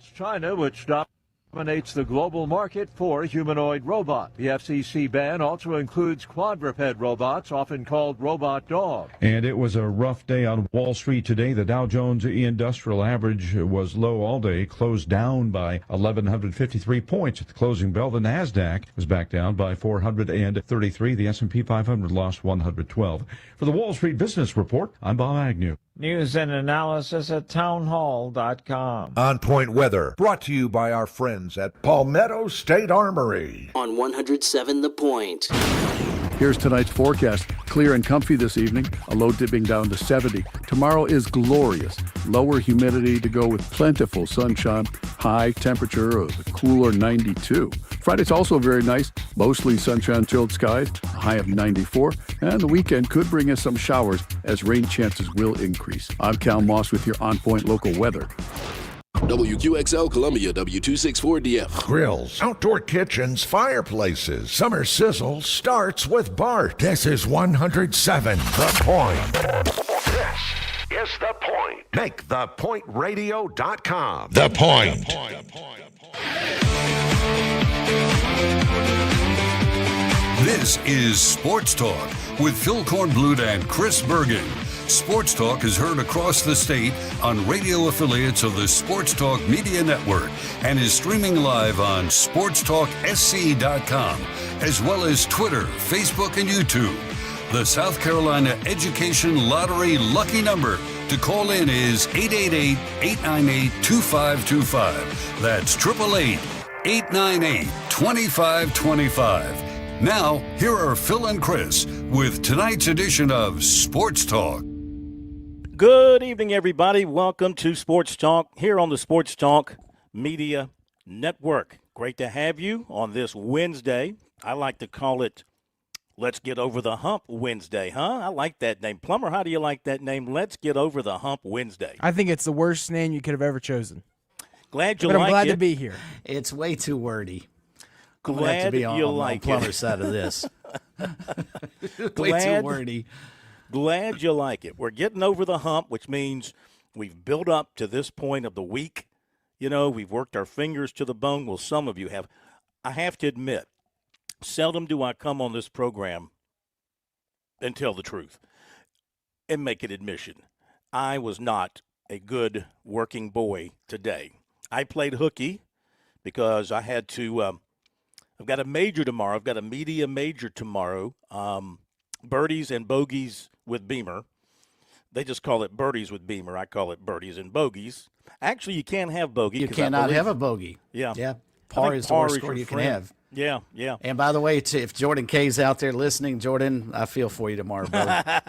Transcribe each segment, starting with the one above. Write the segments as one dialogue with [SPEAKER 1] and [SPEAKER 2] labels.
[SPEAKER 1] It's China which dominates the global market for humanoid robot. The FCC ban also includes quadruped robots, often called robot dog.
[SPEAKER 2] And it was a rough day on Wall Street today. The Dow Jones Industrial Average was low all day, closed down by 1,153 points at the closing bell. The Nasdaq was back down by 433. The S&P 500 lost 112. For the Wall Street Business Report, I'm Bob Agnew.
[SPEAKER 3] News and analysis at townhall.com.
[SPEAKER 4] On Point Weather, brought to you by our friends at Palmetto State Armory.
[SPEAKER 5] On 107 The Point.
[SPEAKER 6] Here's tonight's forecast. Clear and comfy this evening, a low dipping down to 70. Tomorrow is glorious. Lower humidity to go with plentiful sunshine. High temperature of a cooler 92. Friday's also very nice. Mostly sunshine, chilled skies, a high of 94. And the weekend could bring us some showers as rain chances will increase. I'm Cal Moss with your On Point local weather.
[SPEAKER 7] WQXL Columbia, W264DF.
[SPEAKER 4] Grills, outdoor kitchens, fireplaces. Summer sizzle starts with Bart. This is 107 The Point. This is The Point. Make thepointradio.com. The Point.
[SPEAKER 8] This is Sports Talk with Phil Kornblut and Chris Bergen. Sports Talk is heard across the state on radio affiliates of the Sports Talk Media Network and is streaming live on SportsTalkSC.com, as well as Twitter, Facebook, and YouTube. The South Carolina Education Lottery lucky number to call in is 888-898-2525. That's 888-898-2525. Now, here are Phil and Chris with tonight's edition of Sports Talk.
[SPEAKER 9] Good evening, everybody. Welcome to Sports Talk here on the Sports Talk Media Network. Great to have you on this Wednesday. I like to call it Let's Get Over the Hump Wednesday, huh? I like that name. Plummer, how do you like that name? Let's Get Over the Hump Wednesday.
[SPEAKER 10] I think it's the worst name you could have ever chosen.
[SPEAKER 9] Glad you
[SPEAKER 10] but
[SPEAKER 9] like it.
[SPEAKER 10] I'm glad to be here.
[SPEAKER 11] It's way too wordy.
[SPEAKER 9] Glad
[SPEAKER 11] have to be on,
[SPEAKER 9] you
[SPEAKER 11] on
[SPEAKER 9] like
[SPEAKER 11] Plummer's side of this. Way too wordy.
[SPEAKER 9] Glad you like it. We're getting over the hump, which means we've built up to this point of the week. You know, we've worked our fingers to the bone. Well, some of you have. I have to admit, seldom do I come on this program and tell the truth and make an admission. I was not a good working boy today. I played hooky because I had to I've got a major tomorrow. I've got a media major tomorrow. Birdies and bogeys with Beamer. They just call it birdies with Beamer. I call it birdies and bogeys. Actually, you can't have bogey.
[SPEAKER 11] You cannot have a bogey.
[SPEAKER 9] Yeah.
[SPEAKER 11] Yeah. Par is the worst score you can have.
[SPEAKER 9] Yeah, yeah.
[SPEAKER 11] And by the way, if Jordan K's out there listening, Jordan, I feel for you tomorrow, brother.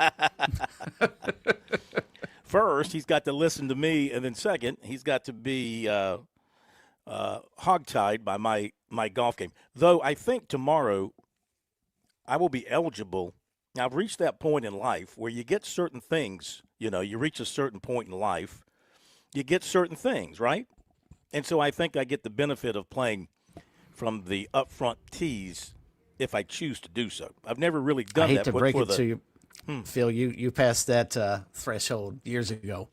[SPEAKER 9] First, he's got to listen to me, and then second, he's got to be hogtied by my golf game. Though I think tomorrow I will be eligible. Now, I've reached that point in life where you get certain things, you know, you reach a certain point in life, you get certain things, right? And so I think I get the benefit of playing from the upfront tees if I choose to do so. I've never really done that.
[SPEAKER 11] I hate to break it to you, Phil, you passed that threshold years ago.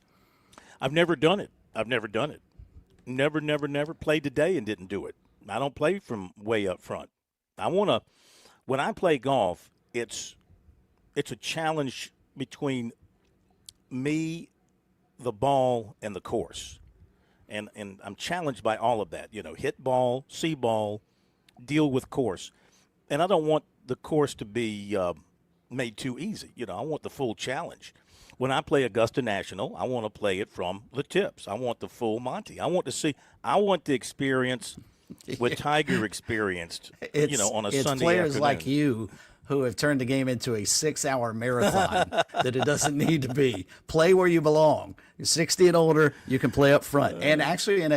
[SPEAKER 9] I've never done it. Never played today and didn't do it. I don't play from way up front. When I play golf, it's a challenge between me, the ball, and the course. And I'm challenged by all of that. You know, hit ball, see ball, deal with course. And I don't want the course to be made too easy. You know, I want the full challenge. When I play Augusta National, I want to play it from the tips. I want the full Monty. I want the experience what Tiger experienced, on a Sunday afternoon.
[SPEAKER 11] It's players like you who have turned the game into a 6-hour marathon that it doesn't need to be. Play where you belong. You're 60 and older, you can play up front. And actually in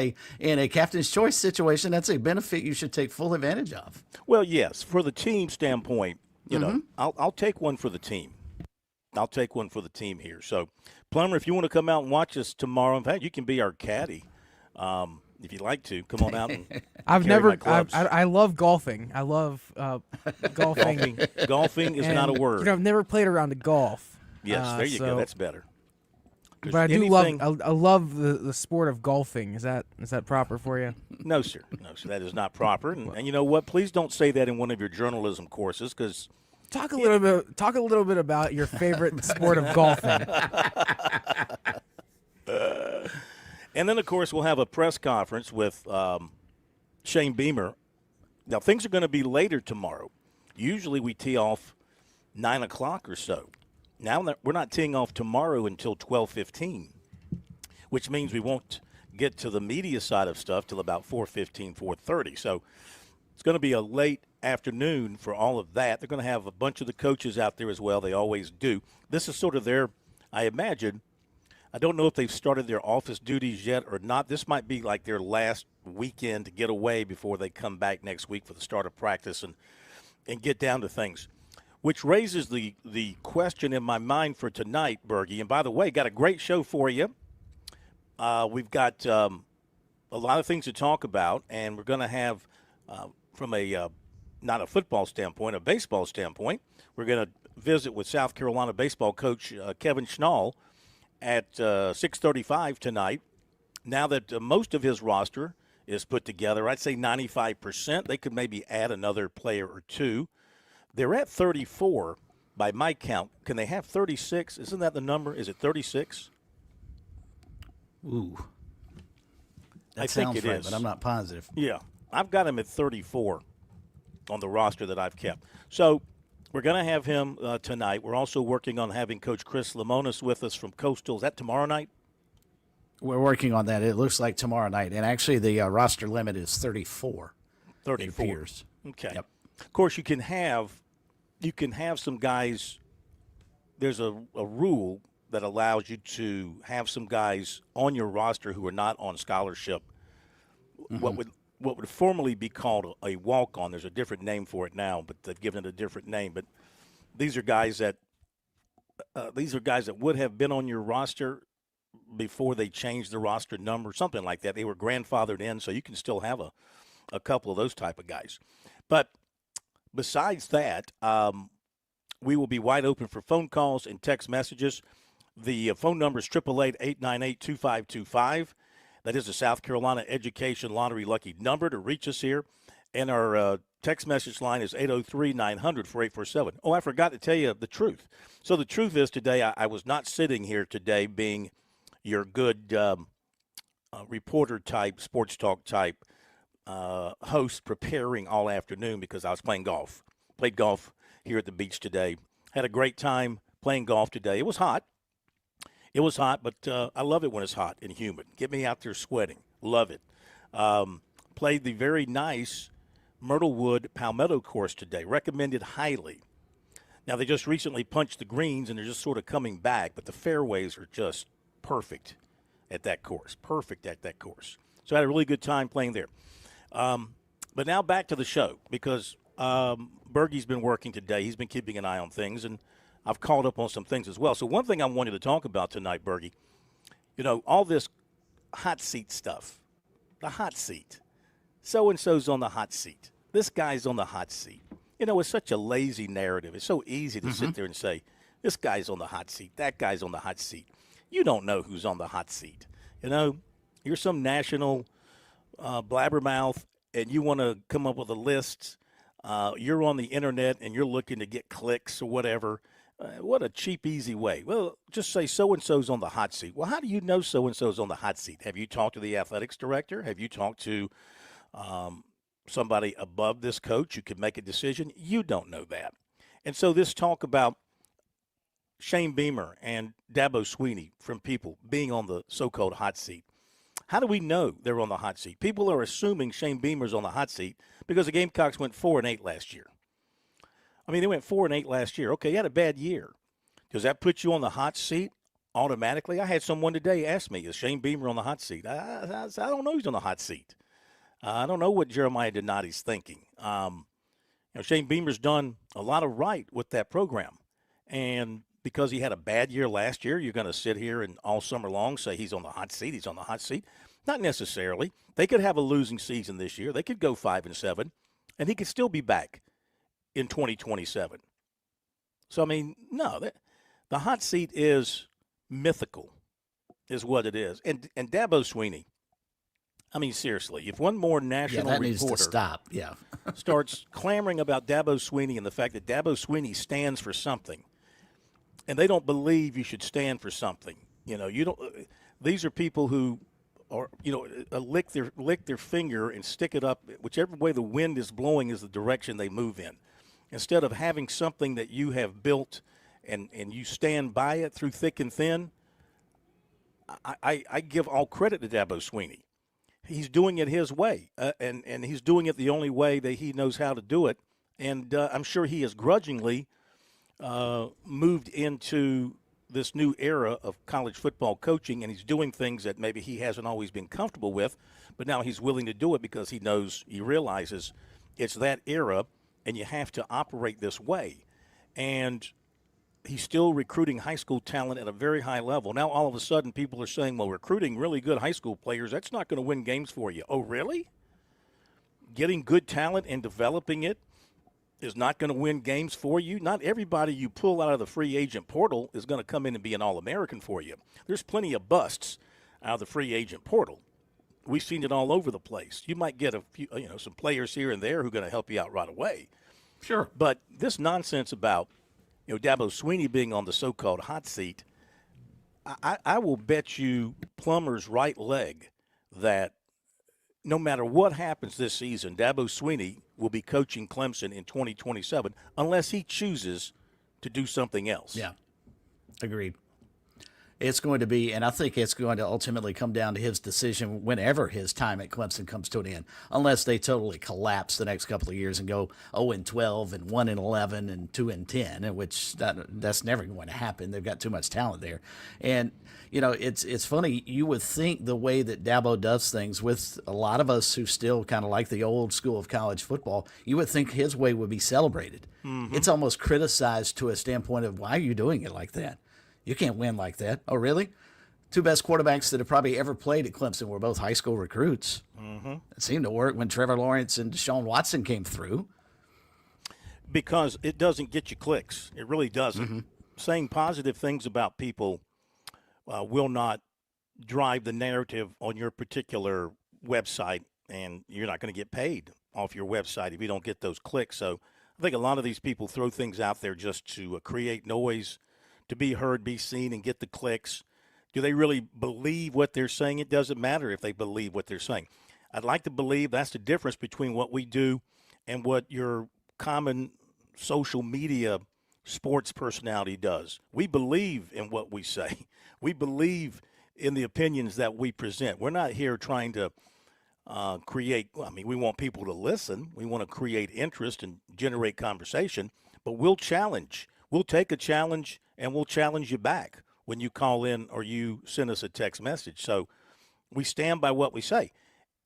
[SPEAKER 11] a captain's choice situation, that's a benefit you should take full advantage of.
[SPEAKER 9] Well, yes, for the team standpoint, you know, I'll take one for the team. I'll take one for the team here. So, Plummer, if you want to come out and watch us tomorrow, in fact, you can be our caddy. If you'd like to, come on out and
[SPEAKER 10] I love golfing. I love golfing.
[SPEAKER 9] Golfing is not a word.
[SPEAKER 10] You know, I've never played around a golf.
[SPEAKER 9] Yes, there you go. That's better.
[SPEAKER 10] But I do love I love the sport of golfing. Is that proper for you?
[SPEAKER 9] No, sir. No, sir. That is not proper. And you know what? Please don't say that in one of your journalism courses, because
[SPEAKER 10] talk a little bit about your favorite sport of golfing.
[SPEAKER 9] And then, of course, we'll have a press conference with Shane Beamer. Now, things are going to be later tomorrow. Usually we tee off 9 o'clock or so. Now we're not teeing off tomorrow until 12:15, which means we won't get to the media side of stuff till about 4:15, 4:30. So it's going to be a late afternoon for all of that. They're going to have a bunch of the coaches out there as well. They always do. This is sort of their, I imagine, I don't know if they've started their office duties yet or not. This might be like their last weekend to get away before they come back next week for the start of practice and get down to things, which raises the question in my mind for tonight, Bergie. And by the way, got a great show for you. We've got a lot of things to talk about, and we're going to have, from a not a football standpoint, a baseball standpoint, we're going to visit with South Carolina baseball coach Kevin Schnall at 6:35 tonight. Now that most of his roster is put together, I'd say 95%. They could maybe add another player or two. They're at 34 by my count. Can they have 36? Isn't that the number? Is it 36?
[SPEAKER 11] Ooh.
[SPEAKER 9] I think it
[SPEAKER 11] right,
[SPEAKER 9] is,
[SPEAKER 11] but I'm not positive.
[SPEAKER 9] Yeah. I've got him at 34 on the roster that I've kept. So we're going to have him tonight. We're also working on having Coach Chris Lemonis with us from Coastal. Is that tomorrow night?
[SPEAKER 11] We're working on that. It looks like tomorrow night. And actually, the roster limit is 34.
[SPEAKER 9] 34.
[SPEAKER 11] It appears.
[SPEAKER 9] Okay.
[SPEAKER 11] Yep.
[SPEAKER 9] Of course, you can have some guys. There's a rule that allows you to have some guys on your roster who are not on scholarship. Mm-hmm. What would formerly be called a walk-on. There's a different name for it now, but they've given it a different name. But these are guys that would have been on your roster before they changed the roster number, something like that. They were grandfathered in, so you can still have a couple of those type of guys. But besides that, we will be wide open for phone calls and text messages. The phone number is 888-898-2525. That is the South Carolina Education Lottery lucky number to reach us here. And our text message line is 803-900-4847. Oh, I forgot to tell you the truth. So the truth is today I was not sitting here today being your good reporter type, sports talk type host preparing all afternoon because I was playing golf. Played golf here at the beach today. Had a great time playing golf today. It was hot. It was hot, but I love it when it's hot and humid. Get me out there sweating. Love it. Played the very nice Myrtlewood Palmetto course today. Recommended highly. Now, they just recently punched the greens, and they're just sort of coming back, but the fairways are just perfect at that course. Perfect at that course. So I had a really good time playing there. But now back to the show because Bergie's been working today. He's been keeping an eye on things, and I've called up on some things as well. So one thing I wanted to talk about tonight, Bergie, all this hot seat stuff, the hot seat. So-and-so's on the hot seat. This guy's on the hot seat. It's such a lazy narrative. It's so easy to sit there and say, this guy's on the hot seat, that guy's on the hot seat. You don't know who's on the hot seat. You're some national blabbermouth, and you want to come up with a list. You're on the internet, and you're looking to get clicks or whatever. What a cheap, easy way. Well, just say so-and-so's on the hot seat. Well, how do you know so-and-so's on the hot seat? Have you talked to the athletics director? Have you talked to somebody above this coach who could make a decision? You don't know that. And so this talk about Shane Beamer and Dabo Sweeney from People being on the so-called hot seat. How do we know they're on the hot seat? People are assuming Shane Beamer's on the hot seat because the Gamecocks went 4-8 last year. I mean, they went 4-8 last year. Okay, you had a bad year. Does that put you on the hot seat automatically? I had someone today ask me, is Shane Beamer on the hot seat? I don't know who's on the hot seat. I don't know what Jeremiah Donati's thinking. Shane Beamer's done a lot of right with that program. And because he had a bad year last year, you're going to sit here and all summer long say he's on the hot seat, he's on the hot seat? Not necessarily. They could have a losing season this year. They could go 5-7, and he could still be back in 2027. So, I mean, no, the hot seat is mythical. is what it is. And Dabo Swinney, I mean, seriously, if one more national
[SPEAKER 11] that
[SPEAKER 9] reporter
[SPEAKER 11] needs to stop. Yeah.
[SPEAKER 9] starts clamoring about Dabo Swinney and the fact that Dabo Swinney stands for something, and they don't believe you should stand for something. You know, you don't. These are people who are, lick their finger and stick it up whichever way the wind is blowing is the direction they move in, instead of having something that you have built and you stand by it through thick and thin. I give all credit to Dabo Swinney. He's doing it his way, and he's doing it the only way that he knows how to do it. And I'm sure he has grudgingly moved into this new era of college football coaching, and he's doing things that maybe he hasn't always been comfortable with, but now he's willing to do it because he realizes it's that era, and you have to operate this way. And he's still recruiting high school talent at a very high level. Now, all of a sudden, people are saying, well, recruiting really good high school players, that's not going to win games for you. Oh, really? Getting good talent and developing it is not going to win games for you? Not everybody you pull out of the free agent portal is going to come in and be an All-American for you. There's plenty of busts out of the free agent portal. We've seen it all over the place. You might get a few, some players here and there who are going to help you out right away.
[SPEAKER 11] Sure.
[SPEAKER 9] But this nonsense about Dabo Swinney being on the so-called hot seat, I will bet you Plummer's right leg that no matter what happens this season, Dabo Swinney will be coaching Clemson in 2027 unless he chooses to do something else.
[SPEAKER 11] Yeah, agreed. It's going to be, and I think it's going to ultimately come down to his decision whenever his time at Clemson comes to an end, unless they totally collapse the next couple of years and go 0-12 and 1-11 and 2-10, which that's never going to happen. They've got too much talent there. And, it's funny. You would think the way that Dabo does things with a lot of us who still kind of like the old school of college football, you would think his way would be celebrated. Mm-hmm. It's almost criticized to a standpoint of, why are you doing it like that? You can't win like that. Oh, really? Two best quarterbacks that have probably ever played at Clemson were both high school recruits. Mm-hmm. It seemed to work when Trevor Lawrence and Deshaun Watson came through.
[SPEAKER 9] Because it doesn't get you clicks. It really doesn't. Mm-hmm. Saying positive things about people will not drive the narrative on your particular website, and you're not going to get paid off your website if you don't get those clicks. So I think a lot of these people throw things out there just to create noise, to be heard, be seen, and get the clicks. Do they really believe what they're saying? It doesn't matter if they believe what they're saying. I'd like to believe that's the difference between what we do and what your common social media sports personality does. We believe in what we say. We believe in the opinions that we present. We're not here trying to create – we want people to listen. We want to create interest and generate conversation, but we'll challenge. We'll take a challenge, and we'll challenge you back when you call in or you send us a text message. So we stand by what we say.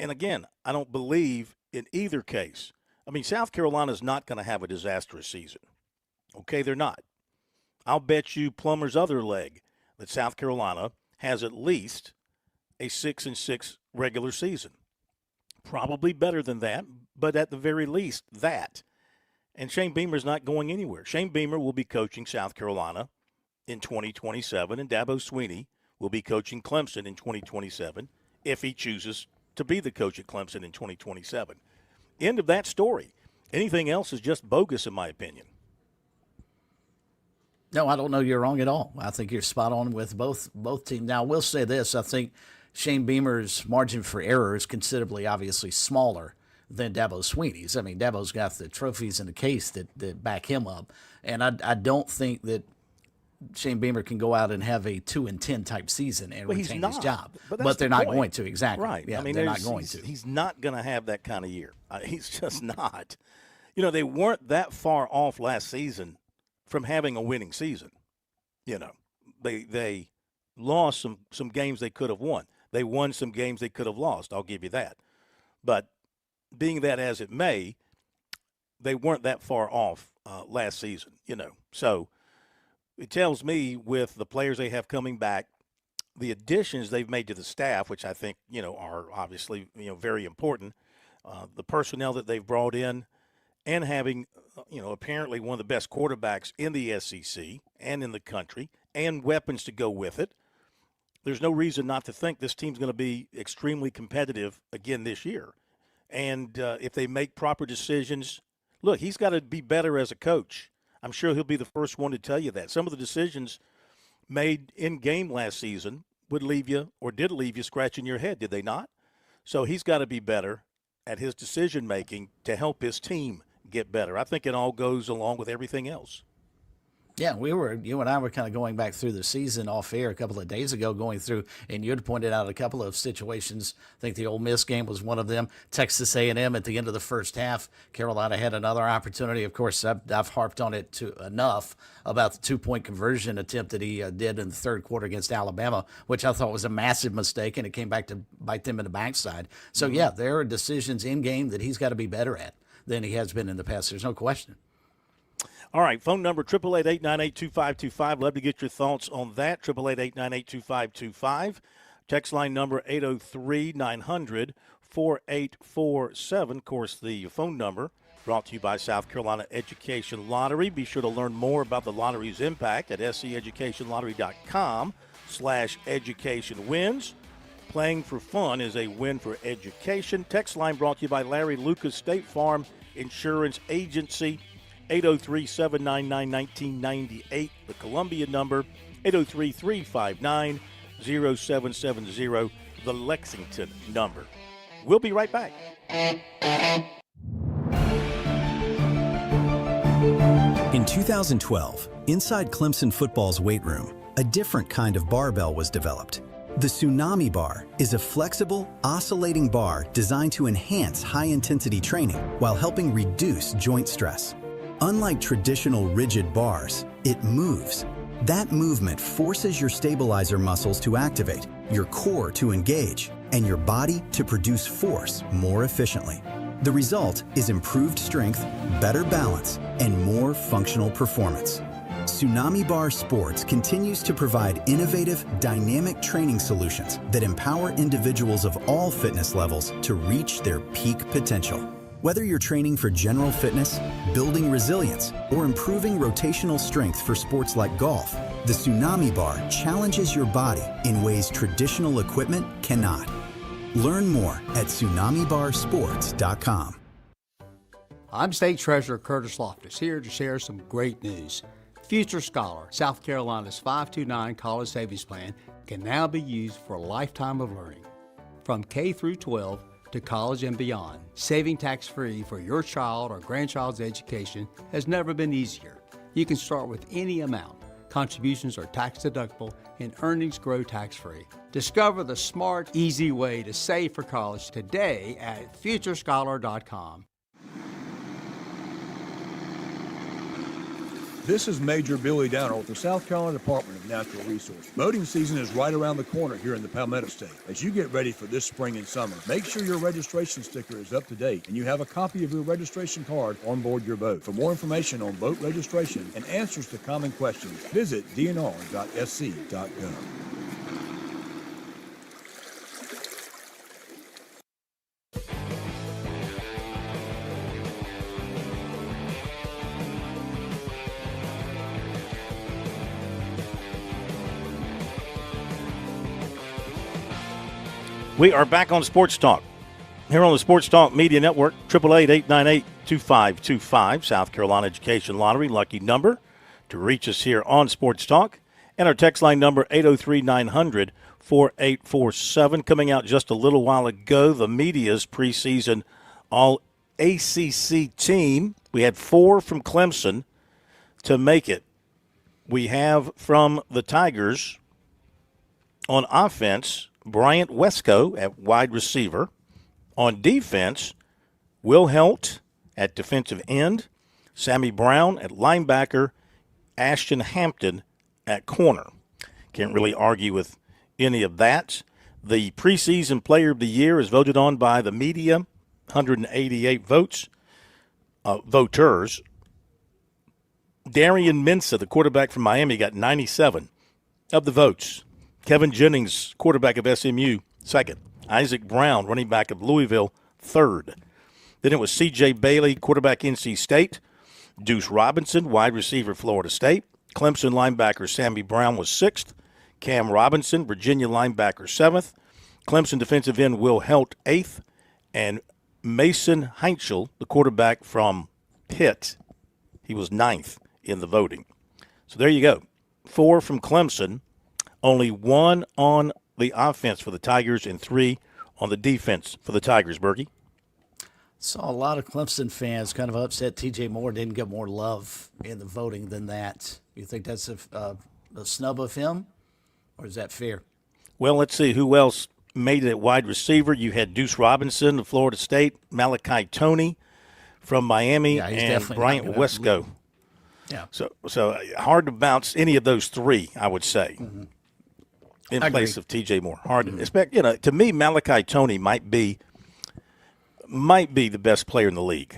[SPEAKER 9] And, again, I don't believe in either case. South Carolina's not going to have a disastrous season. Okay, they're not. I'll bet you Plummer's other leg that South Carolina has at least a 6-6 regular season. Probably better than that, but at the very least, that. And Shane Beamer's not going anywhere. Shane Beamer will be coaching South Carolina in 2027, and Dabo Swinney will be coaching Clemson in 2027 if he chooses to be the coach at Clemson in 2027. End of that story. Anything else is just bogus, in my opinion.
[SPEAKER 11] No, I don't know you're wrong at all. I think you're spot on with both teams. Now, I will say this. I think Shane Beamer's margin for error is considerably, obviously, smaller than Dabo Swinney's. Dabo's got the trophies in the case that back him up. And I don't think that Shane Beamer can go out and have a 2-10 type season and retain his job. But they're not going to, exactly.
[SPEAKER 9] Right.
[SPEAKER 11] Yeah, they're not going to.
[SPEAKER 9] He's not going to have that kind of year. He's just not. They weren't that far off last season from having a winning season. They lost some games they could have won. They won some games they could have lost. I'll give you that. But being that as it may, they weren't that far off last season, So it tells me with the players they have coming back, the additions they've made to the staff, which I think, are obviously, very important, the personnel that they've brought in, and having, apparently one of the best quarterbacks in the SEC and in the country, and weapons to go with it. there's no reason not to think this team's going to be extremely competitive again this year. And if they make proper decisions, look, he's got to be better as a coach. I'm sure he'll be the first one to tell you that. Some of the decisions made in game last season would leave you, or did leave you, scratching your head, did they not? So he's got to be better at his decision making to help his team get better. I think it all goes along with everything else.
[SPEAKER 11] Yeah, you and I were kind of going back through the season off air a couple of days ago, going through, and you had pointed out a couple of situations. I think the Ole Miss game was one of them. Texas A&M at the end of the first half, Carolina had another opportunity. Of course, I've harped on it enough about the 2-point conversion attempt that he did in the third quarter against Alabama, which I thought was a massive mistake, and it came back to bite them in the backside. So, yeah, there are decisions in game that he's got to be better at than he has been in the past. There's no question.
[SPEAKER 9] All right, phone number 888-898-2525. Love to get your thoughts on that, 888-898-2525. Text line number 803-900-4847. Of course, the phone number brought to you by South Carolina Education Lottery. Be sure to learn more about the lottery's impact at sceducationlottery.com/educationwins. Playing for fun is a win for education. Text line brought to you by Larry Lucas State Farm Insurance Agency. 803-799-1998, the Columbia number, 803-359-0770, the Lexington number. We'll be right back.
[SPEAKER 12] In 2012, inside Clemson football's weight room, a different kind of barbell was developed. The Tsunami Bar is a flexible, oscillating bar designed to enhance high-intensity training while helping reduce joint stress. Unlike traditional rigid bars, it moves. That movement forces your stabilizer muscles to activate, your core to engage, and your body to produce force more efficiently. The result is improved strength, better balance, and more functional performance. Tsunami Bar Sports continues to provide innovative, dynamic training solutions that empower individuals of all fitness levels to reach their peak potential. Whether you're training for general fitness, building resilience, or improving rotational strength for sports like golf, the Tsunami Bar challenges your body in ways traditional equipment cannot. Learn more at TsunamiBarSports.com.
[SPEAKER 13] I'm State Treasurer Curtis Loftus, here to share some great news. Future Scholar, South Carolina's 529 college savings plan, can now be used for a lifetime of learning. From K through 12, to college and beyond, saving tax-free for your child or grandchild's education has never been easier. You can start with any amount. Contributions are tax-deductible and earnings grow tax-free. Discover the smart, easy way to save for college today at futurescholar.com.
[SPEAKER 14] This is Major Billy Downer with the South Carolina Department of Natural Resources. Boating season is right around the corner here in the Palmetto State. As you get ready for this spring and summer, make sure your registration sticker is up to date and you have a copy of your registration card on board your boat. For more information on boat registration and answers to common questions, visit dnr.sc.gov.
[SPEAKER 9] We are back on Sports Talk. Here on the Sports Talk Media Network, 888-898-2525, South Carolina Education Lottery, lucky number to reach us here on Sports Talk. And our text line number, 803-900-4847. Coming out just a little while ago, the media's preseason All-ACC team. We had 4 from Clemson to make it. We have from the Tigers on offense, Bryant Wesco at wide receiver. On defense, Will Helt at defensive end, Sammy Brown at linebacker, Ashton Hampton at corner. Can't really argue with any of that. The preseason player of the year is voted on by the media, 188 voters. Darian Mensah, the quarterback from Miami, got 97 of the votes. Kevin Jennings, quarterback of SMU, second. Isaac Brown, running back of Louisville, third. Then it was C.J. Bailey, quarterback NC State. Deuce Robinson, wide receiver Florida State. Clemson linebacker Sammy Brown was sixth. Cam Robinson, Virginia linebacker, 7th. Clemson defensive end Will Helt, 8th. And Mason Heinschel, the quarterback from Pitt, he was 9th in the voting. So there you go. 4 from Clemson, only 1 on the offense for the Tigers and 3 on the defense for the Tigers, Berkey.
[SPEAKER 11] Saw a lot of Clemson fans kind of upset TJ Moore didn't get more love in the voting than that. You think that's a snub of him, or is that fair?
[SPEAKER 9] Well, let's see who else made it at wide receiver. You had Deuce Robinson of Florida State, Malachi Toney from Miami, and Bryant Wesco.
[SPEAKER 11] Yeah.
[SPEAKER 9] So hard to bounce any of those 3, I would say, in place of TJ Moore. Hard to expect. To me, Malachi Toney might be the best player in the league.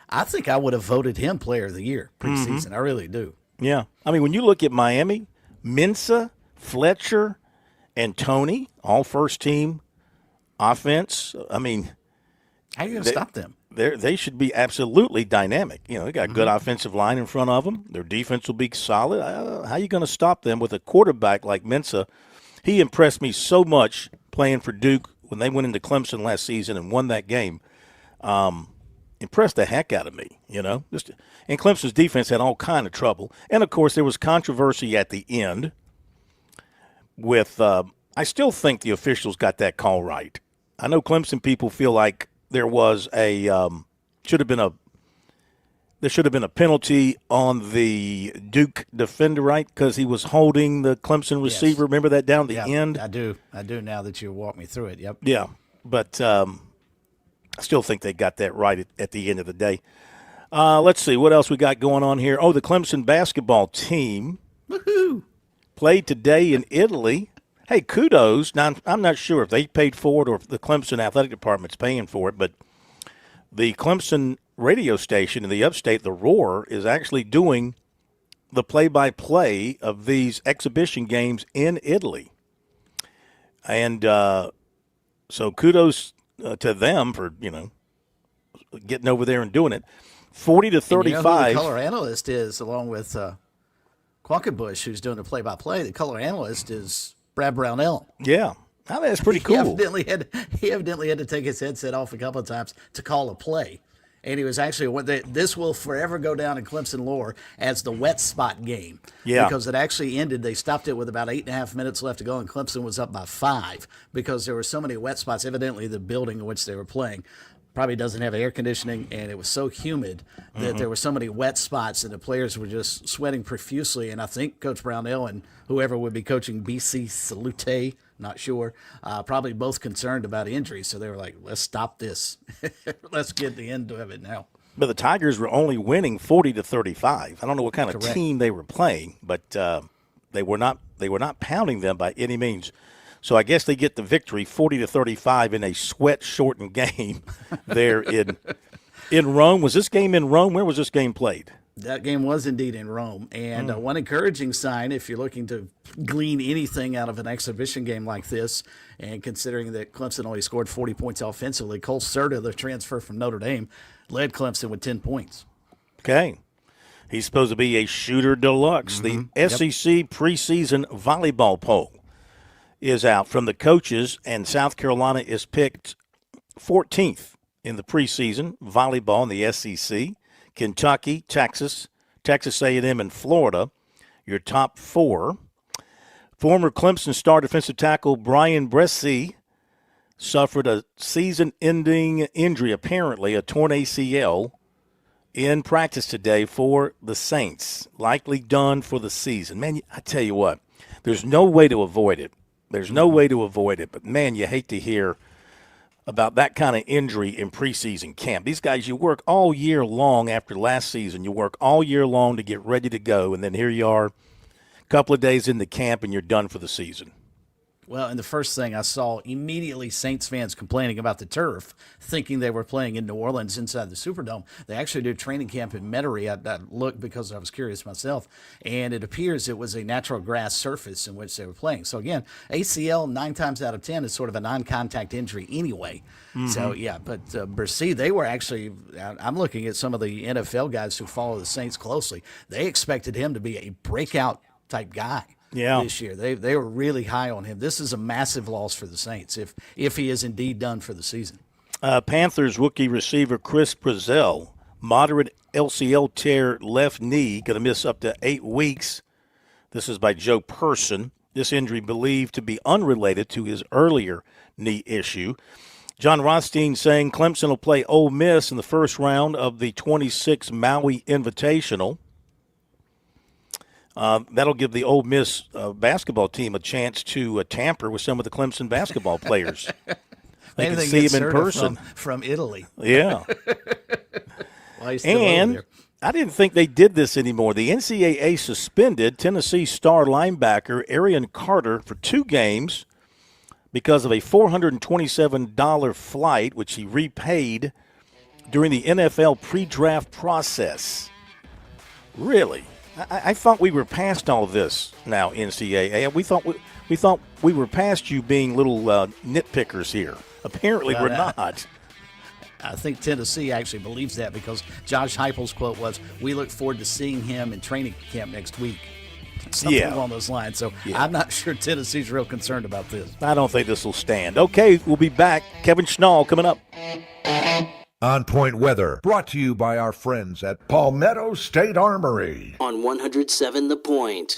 [SPEAKER 11] I think I would have voted him player of the year preseason. I really do.
[SPEAKER 9] Yeah. I mean, when you look at Miami, Mensah, Fletcher, and Toney, all first-team offense, I mean.
[SPEAKER 11] How are you going to stop them?
[SPEAKER 9] They should be absolutely dynamic. They got a good offensive line in front of them. Their defense will be solid. How are you going to stop them with a quarterback like Mensah? He impressed me so much playing for Duke when they went into Clemson last season and won that game. Impressed the heck out of me, and Clemson's defense had all kind of trouble. And, of course, there was controversy at the end with I still think the officials got that call right. I know Clemson people feel like there was there should have been a penalty on the Duke defender, right? Because he was holding the Clemson receiver. Yes. Remember that down at the end?
[SPEAKER 11] I do now that you walk me through it. Yep.
[SPEAKER 9] Yeah, but I still think they got that right at the end of the day. Let's see what else we got going on here. Oh, the Clemson basketball team played today in Italy. Hey, kudos. Now, I'm not sure if they paid for it or if the Clemson athletic department's paying for it, but the Clemson radio station in the upstate, the Roar, is actually doing the play-by-play of these exhibition games in Italy. And so kudos to them for, getting over there and doing it. 40-35.
[SPEAKER 11] You know who the color analyst is, along with Quackenbush, who's doing the play-by-play. The color analyst is Brad Brownell.
[SPEAKER 9] Yeah. I mean, that's pretty cool.
[SPEAKER 11] He evidently had to take his headset off a couple of times to call a play. And he was actually this will forever go down in Clemson lore as the wet spot game.
[SPEAKER 9] Yeah.
[SPEAKER 11] Because it actually ended. They stopped it with about 8.5 minutes left to go, and Clemson was up by 5 because there were so many wet spots. Evidently, the building in which they were playing probably doesn't have air conditioning, and it was so humid that there were so many wet spots, and the players were just sweating profusely. And I think Coach Brownell and whoever would be coaching BC Salute, not sure, probably both concerned about injuries. So they were like, let's stop this. Let's get the end of it now.
[SPEAKER 9] But the Tigers were only winning 40-35. I don't know what kind of team they were playing, but they were not pounding them by any means. So I guess they get the victory 40-35 in a sweat-shortened game there in Rome. Was this game in Rome? Where was this game played?
[SPEAKER 11] That game was indeed in Rome. And one encouraging sign, if you're looking to glean anything out of an exhibition game like this, and considering that Clemson only scored 40 points offensively, Cole Serta, the transfer from Notre Dame, led Clemson with 10 points.
[SPEAKER 9] Okay. He's supposed to be a shooter deluxe. The SEC preseason volleyball poll is out from the coaches, and South Carolina is picked 14th in the preseason volleyball in the SEC. Kentucky, Texas A&M, and Florida, your top 4. Former Clemson star defensive tackle Brian Bresee suffered a season-ending injury, apparently a torn ACL, in practice today for the Saints, likely done for the season. Man, I tell you what, there's no way to avoid it. But, man, you hate to hear about that kind of injury in preseason camp. These guys, you work all year long after last season. You work all year long to get ready to go, and then here you are a couple of days into camp, and you're done for the season.
[SPEAKER 11] Well, and the first thing I saw, immediately Saints fans complaining about the turf, thinking they were playing in New Orleans inside the Superdome. They actually did training camp in Metairie. I looked because I was curious myself, and it appears it was a natural grass surface in which they were playing. So, again, ACL 9 times out of 10 is sort of a non-contact injury anyway. So, yeah, but Bresee, they were actually – I'm looking at some of the NFL guys who follow the Saints closely. They expected him to be a breakout type guy. this year. They were really high on him. This is a massive loss for the Saints if he is indeed done for the season.
[SPEAKER 9] Panthers rookie receiver Chris Brazzell, moderate LCL tear left knee, going to miss up to 8 weeks. This is by Joe Person. This injury believed to be unrelated to his earlier knee issue. John Rothstein saying Clemson will play Ole Miss in the first round of the 26 Maui Invitational. That'll give the Ole Miss basketball team a chance to tamper with some of the Clemson basketball players. They can see him in person.
[SPEAKER 11] From Italy.
[SPEAKER 9] Yeah. And I didn't think they did this anymore. The NCAA suspended Tennessee star linebacker Arian Carter for 2 games because of a $427 flight, which he repaid during the NFL pre-draft process. Really? I thought we were past all this now, NCAA. We thought we were past you being little nitpickers here. Apparently we're not.
[SPEAKER 11] I think Tennessee actually believes that because Josh Heupel's quote was, "We look forward to seeing him in training camp next week." Something along those lines. So I'm not sure Tennessee's real concerned about this.
[SPEAKER 9] I don't think this will stand. Okay, we'll be back. Kevin Schnall coming up.
[SPEAKER 4] On Point Weather, brought to you by our friends at Palmetto State Armory.
[SPEAKER 5] On 107 The Point.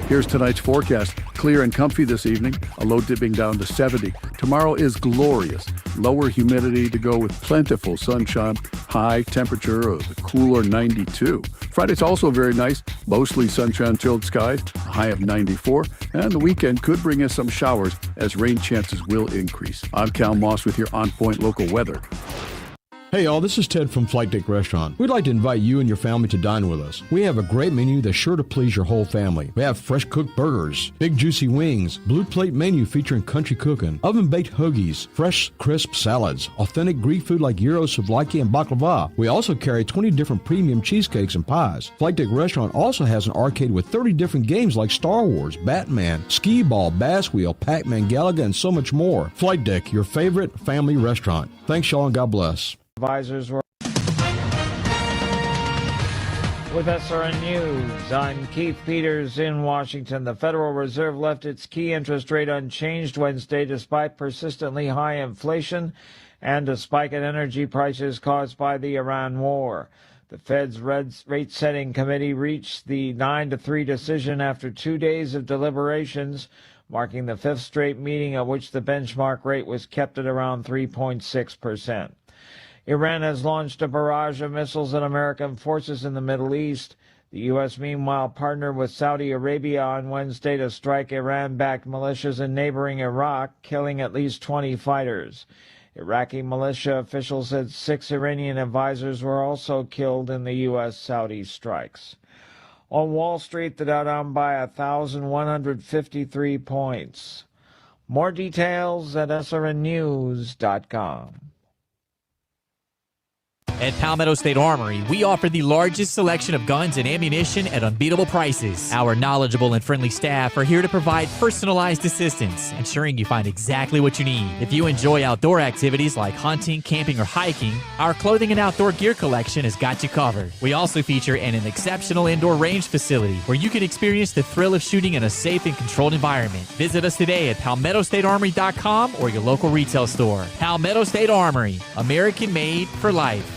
[SPEAKER 6] Here's tonight's forecast. Clear and comfy this evening, a low dipping down to 70. Tomorrow is glorious. Lower humidity to go with plentiful sunshine. High temperature of a cooler 92. Friday's also very nice. Mostly sunshine, chilled skies, a high of 94. And the weekend could bring us some showers as rain chances will increase. I'm Cal Moss with your On Point local weather.
[SPEAKER 15] Hey y'all, this is Ted from Flight Deck Restaurant. We'd like to invite you and your family to dine with us. We have a great menu that's sure to please your whole family. We have fresh cooked burgers, big juicy wings, blue plate menu featuring country cooking, oven baked hoagies, fresh crisp salads, authentic Greek food like gyros, souvlaki, and baklava. We also carry 20 different premium cheesecakes and pies. Flight Deck Restaurant also has an arcade with 30 different games like Star Wars, Batman, Skee Ball, Bass Wheel, Pac-Man, Galaga, and so much more. Flight Deck, your favorite family restaurant. Thanks y'all and God bless.
[SPEAKER 3] Advisors were with SRN News. I'm Keith Peters in Washington. The Federal Reserve left its key interest rate unchanged Wednesday despite persistently high inflation and a spike in energy prices caused by the Iran war. The Fed's rate-setting committee reached the 9-3 decision after 2 days of deliberations, marking the 5th straight meeting at which the benchmark rate was kept at around 3.6%. Iran has launched a barrage of missiles at American forces in the Middle East. The U.S., meanwhile, partnered with Saudi Arabia on Wednesday to strike Iran-backed militias in neighboring Iraq, killing at least 20 fighters. Iraqi militia officials said 6 Iranian advisors were also killed in the U.S.-Saudi strikes. On Wall Street, the Dow down by 1,153 points. More details at srnnews.com.
[SPEAKER 16] At Palmetto State Armory, we offer the largest selection of guns and ammunition at unbeatable prices. Our knowledgeable and friendly staff are here to provide personalized assistance, ensuring you find exactly what you need. If you enjoy outdoor activities like hunting, camping, or hiking, our clothing and outdoor gear collection has got you covered. We also feature an exceptional indoor range facility where you can experience the thrill of shooting in a safe and controlled environment. Visit us today at PalmettoStateArmory.com or your local retail store. Palmetto State Armory, American made for life.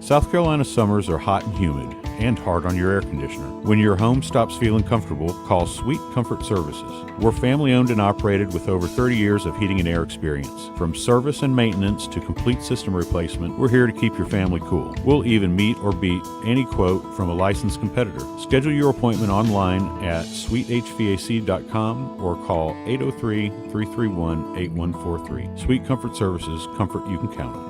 [SPEAKER 17] South Carolina summers are hot and humid and hard on your air conditioner. When your home stops feeling comfortable, call Sweet Comfort Services. We're family owned and operated with over 30 years of heating and air experience. From service and maintenance to complete system replacement, we're here to keep your family cool. We'll even meet or beat any quote from a licensed competitor. Schedule your appointment online at sweethvac.com or call 803-331-8143. Sweet Comfort Services, comfort you can count on.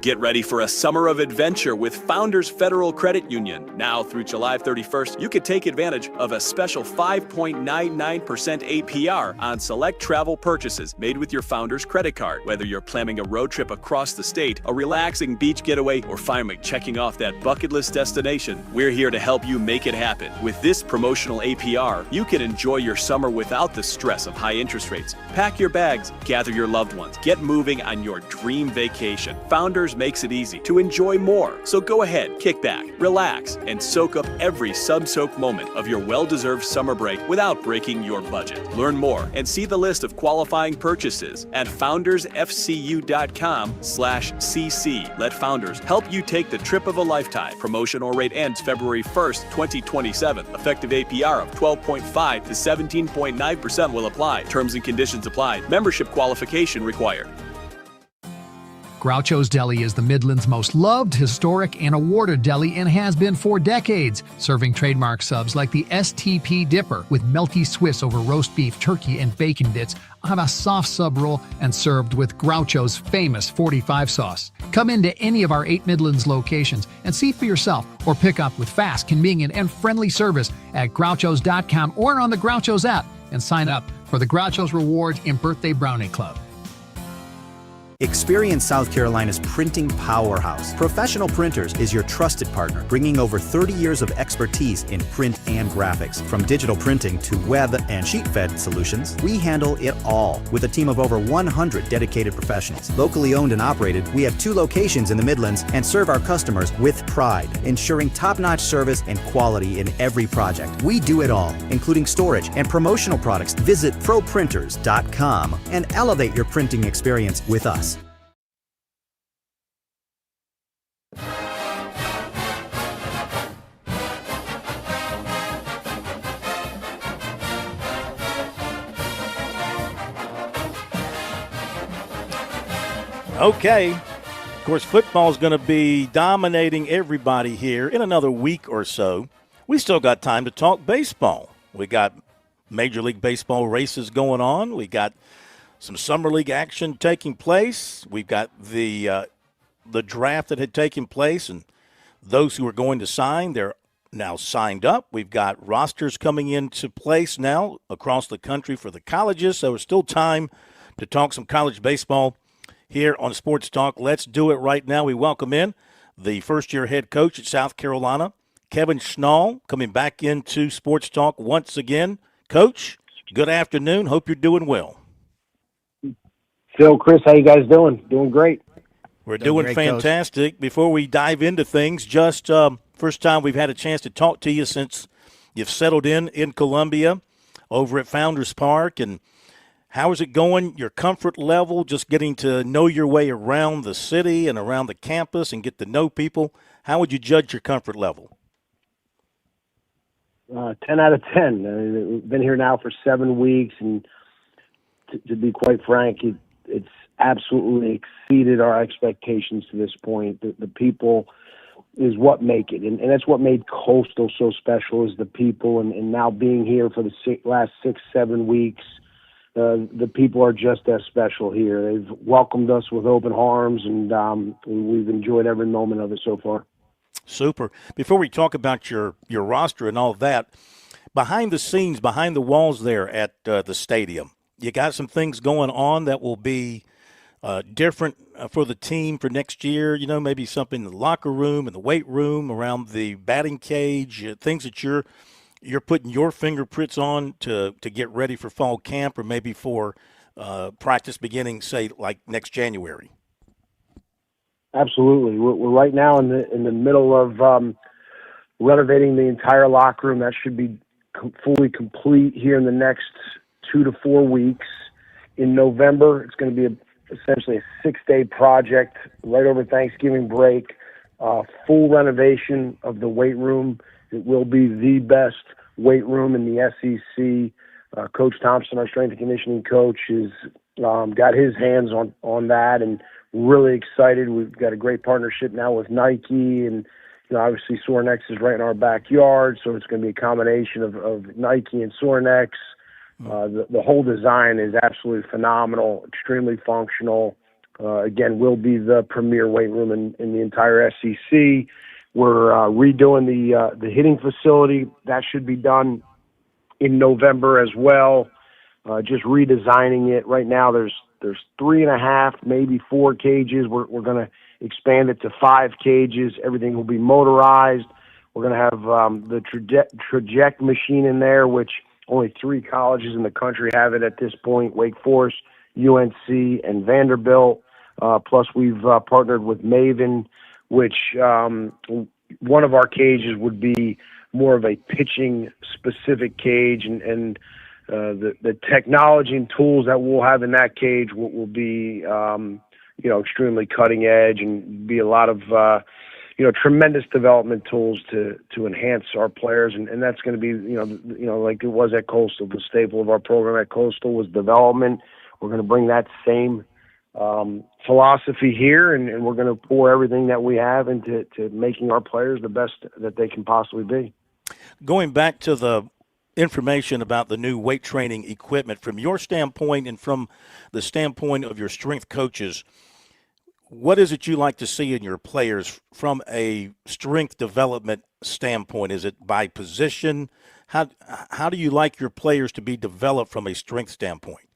[SPEAKER 18] Get ready for a summer of adventure with Founders Federal Credit Union. Now through July 31st, you can take advantage of a special 5.99% APR on select travel purchases made with your Founders credit card. Whether you're planning a road trip across the state, a relaxing beach getaway, or finally checking off that bucket list destination, we're here to help you make it happen. With this promotional APR, you can enjoy your summer without the stress of high interest rates. Pack your bags, gather your loved ones, get moving on your dream vacation. Founders makes it easy to enjoy more. So go ahead, kick back, relax, and soak up every sub-soak moment of your well-deserved summer break without breaking your budget. Learn more and see the list of qualifying purchases at foundersfcu.com/cc. Let Founders help you take the trip of a lifetime. Promotional rate ends February 1st, 2027. Effective APR of 12.5 to 17.9% will apply. Terms and conditions apply. Membership qualification required.
[SPEAKER 19] Groucho's Deli is the Midland's most loved, historic, and awarded deli and has been for decades, serving trademark subs like the STP Dipper with melty Swiss over roast beef, turkey, and bacon bits on a soft sub roll and served with Groucho's famous 45 sauce. Come into any of our 8 Midlands locations and see for yourself or pick up with fast, convenient, and friendly service at Grouchos.com or on the Groucho's app and sign up for the Groucho's Rewards and Birthday Brownie Club.
[SPEAKER 12] Experience South Carolina's printing powerhouse. Professional Printers is your trusted partner, bringing over 30 years of expertise in print and graphics. From digital printing to web and sheet-fed solutions, we handle it all with a team of over 100 dedicated professionals. Locally owned and operated, we have 2 locations in the Midlands and serve our customers with pride, ensuring top-notch service and quality in every project. We do it all, including storage and promotional products. Visit ProPrinters.com and elevate your printing experience with us.
[SPEAKER 9] Okay. Of course, football is going to be dominating everybody here in another week or so. We still got time to talk baseball. We got Major League Baseball races going on. We got some summer league action taking place. We've got the draft that had taken place, and those who are going to sign, they're now signed up. We've got rosters coming into place now across the country for the colleges, so there's still time to talk some college baseball here on Sports Talk. Let's do it right now. We welcome in the first-year head coach at South Carolina, Kevin Schnall, coming back into Sports Talk once again. Coach, good afternoon. Hope you're doing well.
[SPEAKER 20] Phil, Chris, how you guys doing? Doing great.
[SPEAKER 9] We're doing great, fantastic. Coach. Before we dive into things, just first time we've had a chance to talk to you since you've settled in Columbia over at Founders Park. And how is it going, your comfort level, just getting to know your way around the city and around the campus and get to know people? How would you judge your comfort level?
[SPEAKER 20] 10 out of 10. I mean, we've been here now for 7 weeks, and to be quite frank, it's absolutely exceeded our expectations to this point. The people is what make it, and that's what made Coastal so special, is the people, and now being here for the last 6-7 weeks, the people are just as special here. They've welcomed us with open arms, and we've enjoyed every moment of it so far.
[SPEAKER 9] Super. Before we talk about your roster and all of that, behind the scenes, behind the walls there at the stadium, you got some things going on that will be different for the team for next year, maybe something in the locker room, in the weight room, around the batting cage, things that you're putting your fingerprints on to get ready for fall camp or maybe for practice beginning, say, like next January?
[SPEAKER 20] Absolutely. We're right now in the middle of renovating the entire locker room. That should be fully complete here in the next 2 to 4 weeks. In November, it's going to be essentially a 6-day project right over Thanksgiving break. Full renovation of the weight room. It will be the best weight room in the SEC. Coach Thompson, our strength and conditioning coach, has got his hands on that, and really excited. We've got a great partnership now with Nike, and obviously Sorinex is right in our backyard, so it's going to be a combination of Nike and Sorinex. The whole design is absolutely phenomenal, extremely functional. Again, will be the premier weight room in the entire SEC. We're redoing the hitting facility. That should be done in November as well. Just redesigning it. Right now there's 3.5, maybe 4 cages. We're going to expand it to 5 cages. Everything will be motorized. We're going to have the traject machine in there, which Only 3 colleges in the country have it at this point: Wake Forest, UNC, and Vanderbilt. Plus, we've partnered with Maven, which one of our cages would be more of a pitching-specific cage, and the technology and tools that we'll have in that cage will be extremely cutting edge, and be a lot of tremendous development tools to enhance our players, and that's going to be like it was at Coastal. The staple of our program at Coastal was development. We're going to bring that same philosophy here, and we're going to pour everything that we have into making our players the best that they can possibly be.
[SPEAKER 9] Going back to the information about the new weight training equipment, from your standpoint and from the standpoint of your strength coaches, what is it you like to see in your players from a strength development standpoint? Is it by position? How do you like your players to be developed from a strength standpoint?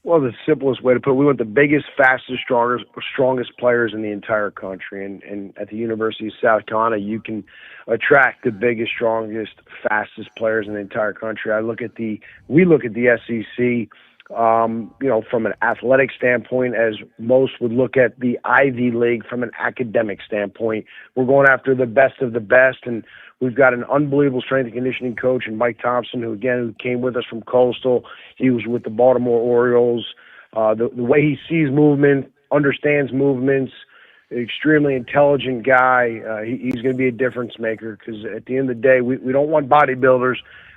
[SPEAKER 20] Well, the simplest way to put it, we want the biggest, fastest, strongest players in the entire country. And at the University of South Carolina, you can attract the biggest, strongest, fastest players in the entire country. We look at the SEC, from an athletic standpoint, as most would look at the Ivy League from an academic standpoint. We're going after the best of the best, and we've got an unbelievable strength and conditioning coach in Mike Thompson, who came with us from Coastal. He was with the Baltimore Orioles. The way he sees movement, understands movements, extremely intelligent guy. He's going to be a difference maker, because at the end of the day, we don't want bodybuilders.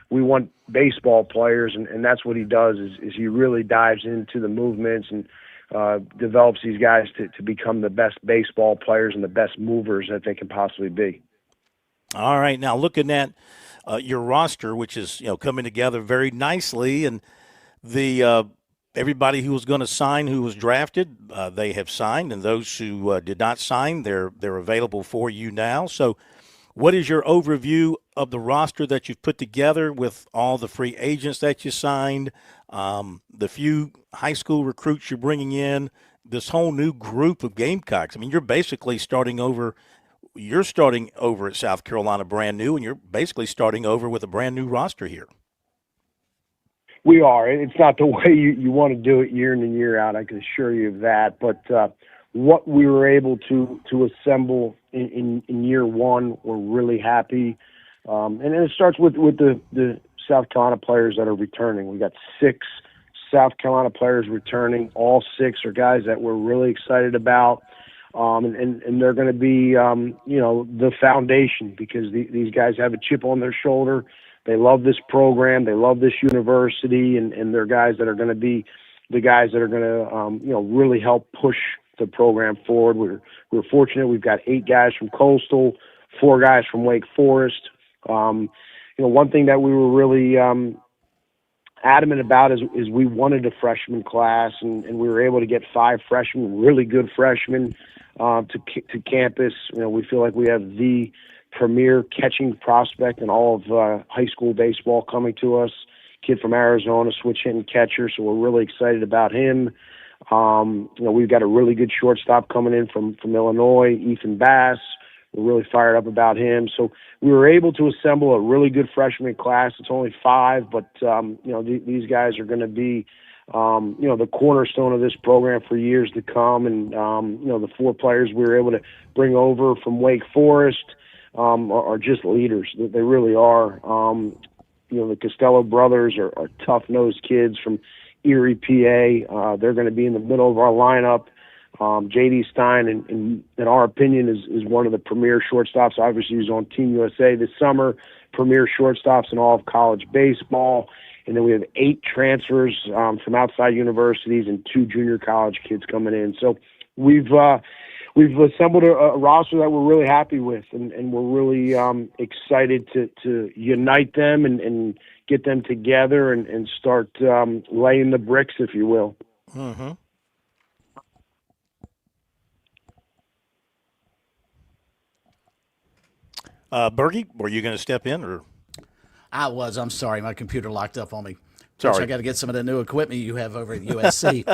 [SPEAKER 20] We want baseball players, and that's what he does, is he really dives into the movements and develops these guys to become the best baseball players and the best movers that they can possibly be.
[SPEAKER 9] All right, now looking at your roster, which is coming together very nicely, and the everybody who was going to sign, who was drafted, they have signed, and those who did not sign, they're available for you now. So, what is your overview of the roster that you've put together with all the free agents that you signed, the few high school recruits you're bringing in, this whole new group of Gamecocks? I mean, you're basically starting over. You're starting over at South Carolina brand new, and you're basically starting over with a brand new roster here.
[SPEAKER 20] We are. It's not the way you want to do it year in and year out, I can assure you of that. But what we were able to assemble in year one, we're really happy. And it starts with the South Carolina players that are returning. We got 6 South Carolina players returning. All 6 are guys that we're really excited about. And they're going to be, the foundation, because these guys have a chip on their shoulder. They love this program. They love this university, and they're guys that are going to be the guys that are going to, really help push the program forward. We're fortunate. We've got 8 guys from Coastal, 4 guys from Wake Forest. One thing that we were really adamant about is we wanted a freshman class, and we were able to get 5 freshmen, really good freshmen, to campus. We feel like we have the premier catching prospect in all of high school baseball coming to us. Kid from Arizona, switch hitting catcher, so we're really excited about him. We've got a really good shortstop coming in from Illinois, Ethan Bass. We're really fired up about him. So we were able to assemble a really good freshman class. It's only 5, but these guys are going to be the cornerstone of this program for years to come. And the 4 players we were able to bring over from Wake Forest are just leaders. They really are. The Costello brothers are tough-nosed kids from Erie, PA. They're going to be in the middle of our lineup. J.D. Stein, in our opinion, is one of the premier shortstops. Obviously, he's on Team USA this summer, premier shortstops in all of college baseball. And then we have 8 transfers from outside universities and 2 junior college kids coming in. So we've assembled a roster that we're really happy with, and we're really excited to unite them and get them together and start laying the bricks, if you will.
[SPEAKER 9] Mm-hmm. Bergie, were you going to step in, or?
[SPEAKER 11] I was. I'm sorry. My computer locked up on me.
[SPEAKER 9] Sorry.
[SPEAKER 11] I got to get some of the new equipment you have over at USC.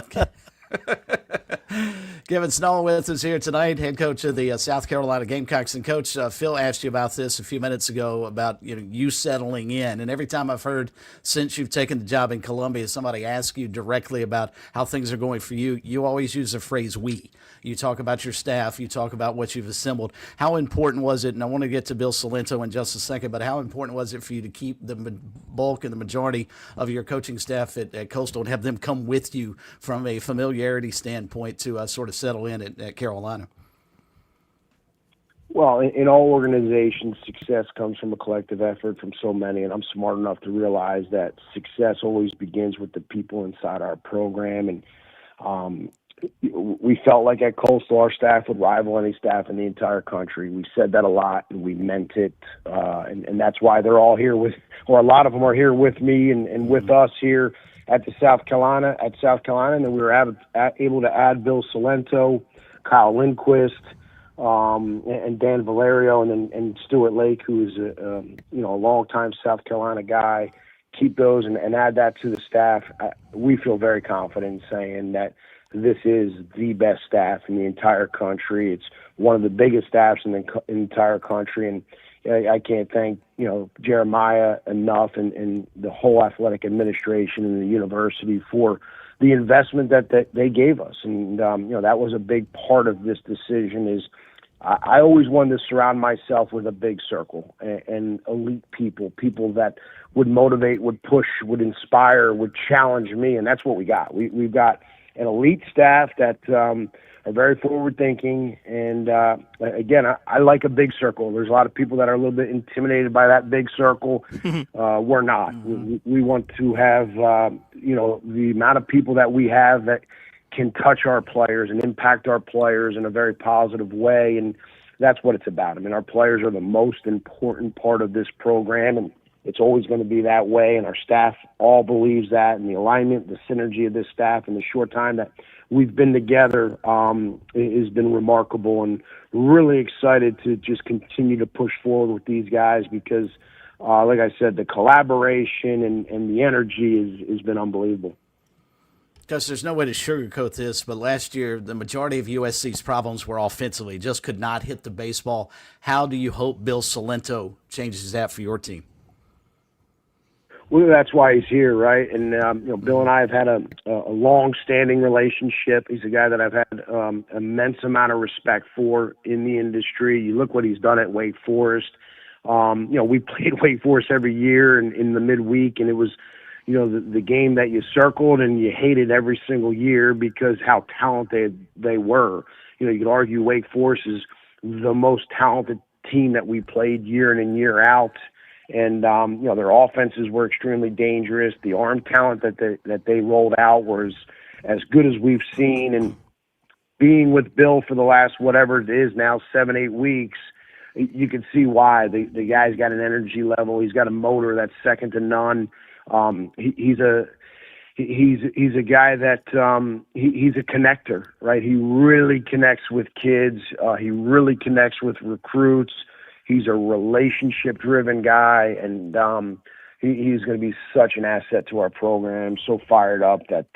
[SPEAKER 11] Kevin Snow with us here tonight, head coach of the South Carolina Gamecocks. And Coach, Phil asked you about this a few minutes ago about you settling in. And every time I've heard since you've taken the job in Columbia, somebody ask you directly about how things are going for you, you always use the phrase "we." You talk about your staff. You talk about what you've assembled. How important was it, and I want to get to Bill Salento in just a second, but how important was it for you to keep the bulk and the majority of your coaching staff at Coastal and have them come with you from a familiarity standpoint to sort of settle in at Carolina?
[SPEAKER 20] Well, in all organizations, success comes from a collective effort from so many, and I'm smart enough to realize that success always begins with the people inside our program. And we felt like at Coastal, our staff would rival any staff in the entire country. We said that a lot, and we meant it, and that's why they're all here with, or a lot of them are here with me and with us here at South Carolina. And then we were able to add Bill Salento, Kyle Lindquist, and Dan Valerio, and Stuart Lake, who is a longtime South Carolina guy. Keep those and add that to the staff. We feel very confident in saying that this is the best staff in the entire country. It's one of the biggest staffs in the entire country, and I can't thank Jeremiah enough and the whole athletic administration and the university for the investment that they gave us. And that was a big part of this decision. Is I always wanted to surround myself with a big circle and elite people that would motivate, would push, would inspire, would challenge me, and that's what we got. We've got an elite staff that are very forward-thinking, and again, I like a big circle. There's a lot of people that are a little bit intimidated by that big circle. We're not. We want to have the amount of people that we have that can touch our players and impact our players in a very positive way, and that's what it's about. I mean, our players are the most important part of this program, and it's always going to be that way, and our staff all believes that, and the alignment, the synergy of this staff in the short time that we've been together has been remarkable, and really excited to just continue to push forward with these guys because, like I said, the collaboration and the energy has been unbelievable.
[SPEAKER 11] Because there's no way to sugarcoat this, but last year the majority of USC's problems were offensively, just could not hit the baseball. How do you hope Bill Salento changes that for your team?
[SPEAKER 20] Well, that's why he's here, right? And Bill and I have had a long-standing relationship. He's a guy that I've had immense amount of respect for in the industry. You look what he's done at Wake Forest. We played Wake Forest every year in the midweek, and it was, the game that you circled and you hated every single year because how talented they were. You could argue Wake Forest is the most talented team that we played year in and year out. And, their offenses were extremely dangerous. The arm talent that they rolled out was as good as we've seen. And being with Bill for the last, whatever it is now, 7-8 weeks, you can see why. The guy's got an energy level. He's got a motor that's second to none. He's a guy that he's a connector, right? He really connects with kids. He really connects with recruits. He's a relationship-driven guy, and he's going to be such an asset to our program. So fired up that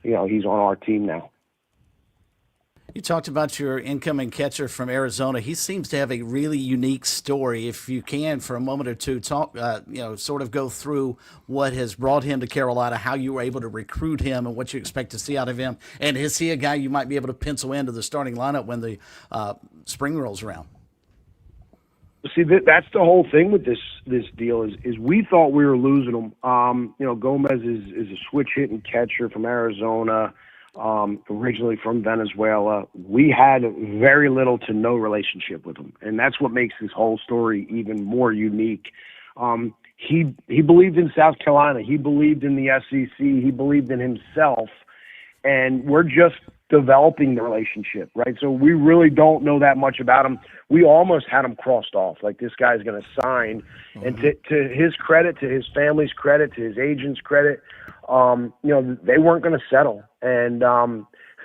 [SPEAKER 20] he's on our team now.
[SPEAKER 11] You talked about your incoming catcher from Arizona. He seems to have a really unique story. If you can, for a moment or two, talk, sort of go through what has brought him to Carolina, how you were able to recruit him, and what you expect to see out of him. And is he a guy you might be able to pencil into the starting lineup when the spring rolls around?
[SPEAKER 20] See, that's the whole thing with this deal is we thought we were losing him. Gomez is a switch hitting catcher from Arizona, originally from Venezuela. We had very little to no relationship with him, and that's what makes this whole story even more unique. He believed in South Carolina. He believed in the SEC. He believed in himself, and we're just developing the relationship, right? So we really don't know that much about him. We almost had him crossed off, like this guy's going to sign. Mm-hmm. And to his credit, to his family's credit, to his agent's credit, they weren't going to settle. And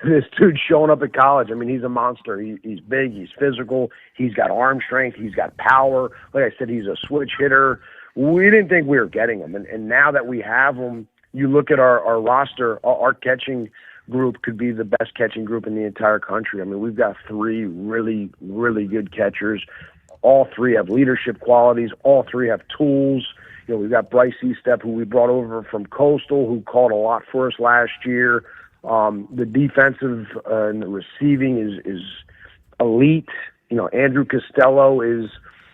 [SPEAKER 20] this dude's showing up at college. I mean, he's a monster. He's big. He's physical. He's got arm strength. He's got power. Like I said, he's a switch hitter. We didn't think we were getting him. And now that we have him, you look at our roster, our catching group could be the best catching group in the entire country. I mean, we've got 3 really, really good catchers. All 3 have leadership qualities. All 3 have tools. You know, we've got Bryce Eastep, who we brought over from Coastal, who caught a lot for us last year. The defensive and the receiving is elite. You know, Andrew Costello is,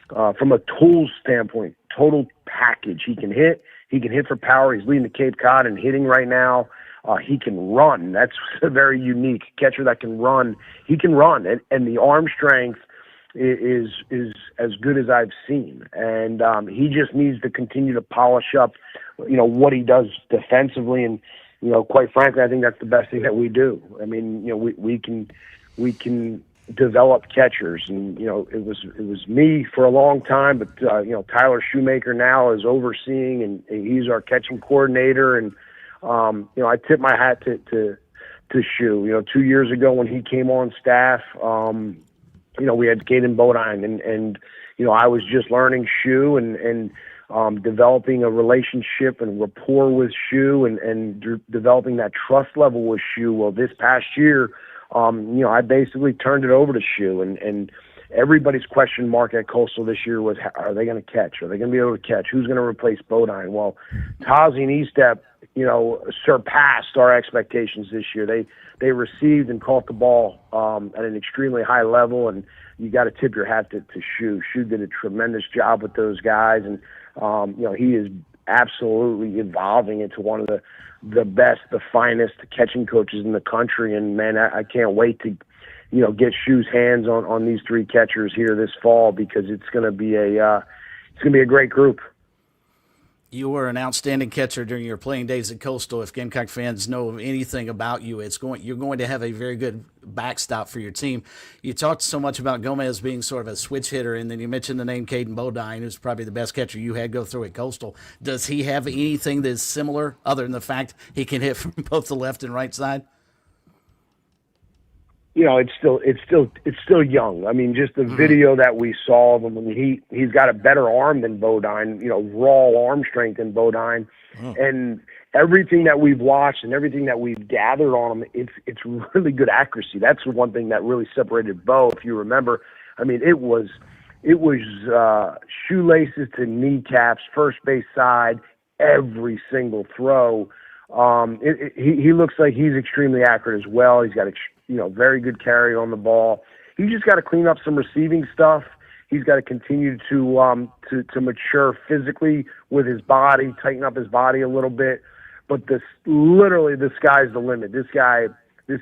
[SPEAKER 20] from a tools standpoint, total package. He can hit for power. He's leading the Cape Cod in hitting right now. He can run. That's a very unique catcher that can run. He can run, and the arm strength is as good as I've seen. And he just needs to continue to polish up, you know, what he does defensively. And, you know, quite frankly, I think that's the best thing that we do. I mean, you know, we can develop catchers, and you know, it was me for a long time, but you know, Tyler Shoemaker now is overseeing, and he's our catching coordinator. And you know, I tip my hat to Shoe. You know, 2 years ago when he came on staff, you know, we had Caden Bodine, and you know, I was just learning Shoe and developing a relationship and rapport with Shoe, and developing that trust level with Shoe. Well, this past year, you know, I basically turned it over to Shoe, and everybody's question mark at Coastal this year was, are they going to catch? Are they going to be able to catch? Who's going to replace Bodine? Well, Tazi and Eastep, you know, surpassed our expectations this year. They received and caught the ball at an extremely high level, and you got to tip your hat to Shoe. Shoe did a tremendous job with those guys, and you know, he is absolutely evolving into one of the best, the finest catching coaches in the country. And man, I can't wait to, you know, get Shoe's hands on these 3 catchers here this fall, because it's going to be a great group.
[SPEAKER 11] You were an outstanding catcher during your playing days at Coastal. If Gamecock fans know anything about you, you're going to have a very good backstop for your team. You talked so much about Gomez being sort of a switch hitter, and then you mentioned the name Caden Bodine, who's probably the best catcher you had go through at Coastal. Does he have anything that's similar, other than the fact he can hit from both the left and right side?
[SPEAKER 20] You know, it's still young. I mean, just the video that we saw of him, I mean, he's got a better arm than Bodine, you know, raw arm strength than Bodine. And everything that we've watched and everything that we've gathered on him, it's really good accuracy. That's one thing that really separated Bo, if you remember. I mean, it was shoelaces to kneecaps, first base side, every single throw. He looks like he's extremely accurate as well. He's got you know, very good carry on the ball. He's just got to clean up some receiving stuff. He's got to continue to mature physically with his body, tighten up his body a little bit. But literally the sky's the limit. This guy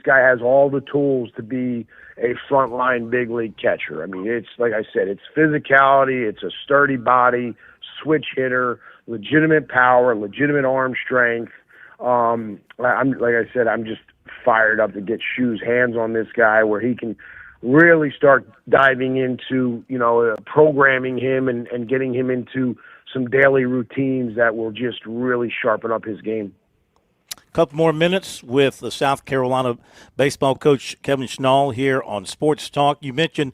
[SPEAKER 20] has all the tools to be a frontline big league catcher. I mean, it's like I said, it's physicality, it's a sturdy body, switch hitter, legitimate power, legitimate arm strength. I'm just fired up to get Shoe's hands on this guy, where he can really start diving into, you know, programming him and getting him into some daily routines that will just really sharpen up his game.
[SPEAKER 9] A couple more minutes with the South Carolina baseball coach Kevin Schnall here on Sports Talk. You mentioned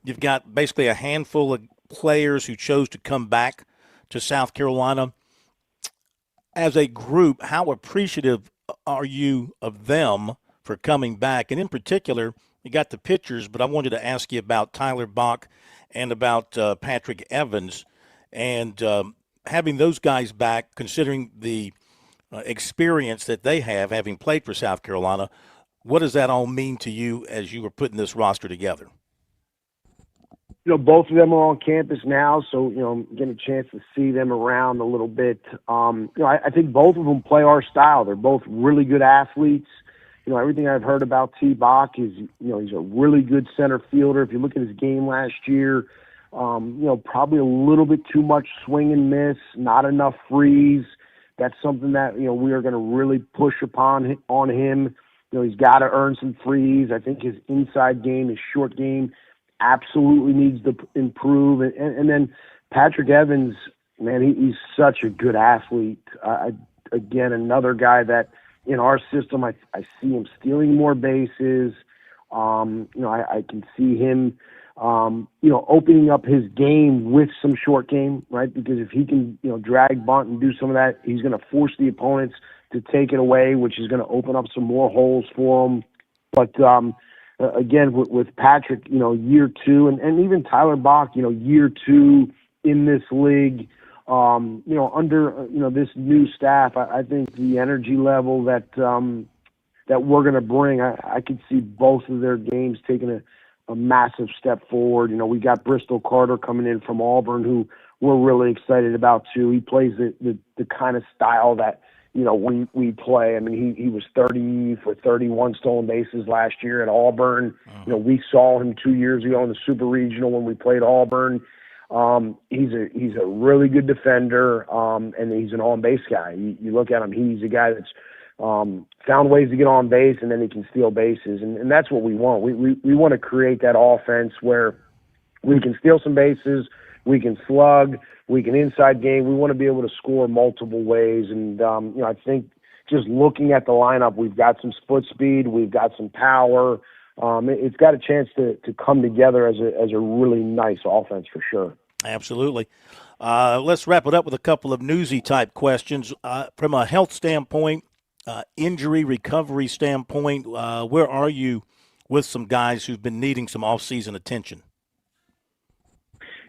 [SPEAKER 9] you've got basically a handful of players who chose to come back to South Carolina. As a group, how appreciative are you of them for coming back? And in particular, you got the pitchers, but I wanted to ask you about Tyler Bach and about Patrick Evans, and having those guys back, considering the experience that they have, having played for South Carolina. What does that all mean to you as you were putting this roster together?
[SPEAKER 20] You know, both of them are on campus now, so, you know, I'm getting a chance to see them around a little bit. You know, I think both of them play our style. They're both really good athletes. You know, everything I've heard about T. Bach is, you know, he's a really good center fielder. If you look at his game last year, you know, probably a little bit too much swing and miss, not enough freeze. That's something that, you know, we are going to really push on him. You know, he's got to earn some freeze. I think his inside game, his short game, absolutely needs to improve. And then Patrick Evans, man, he's such a good athlete. Again, another guy that in our system, I see him stealing more bases. You know, I can see him, you know, opening up his game with some short game, right? Because if he can, you know, drag, bunt, and do some of that, he's going to force the opponents to take it away, which is going to open up some more holes for them. But again, with Patrick, year two, and even Tyler Bach, year two in this league, under this new staff, I think the energy level that we're going to bring, I could see both of their games taking a massive step forward. We got Bristol Carter coming in from Auburn, who we're really excited about too. He plays the kind of style that we play. I mean, he was 30 for 31 stolen bases last year at Auburn. We saw him 2 years ago in the Super Regional when we played Auburn. He's a really good defender, and he's an on-base guy. You look at him, he's a guy that's found ways to get on base, and then he can steal bases, and that's what we want. We want to create that offense where we can steal some bases, we can slug, we can inside game. We want to be able to score multiple ways, and I think just looking at the lineup, we've got some foot speed, we've got some power. It's got a chance to come together as a really nice offense for sure.
[SPEAKER 9] Absolutely. Let's wrap it up with a couple of newsy type questions. From a health standpoint, injury recovery standpoint, where are you with some guys who've been needing some off-season attention?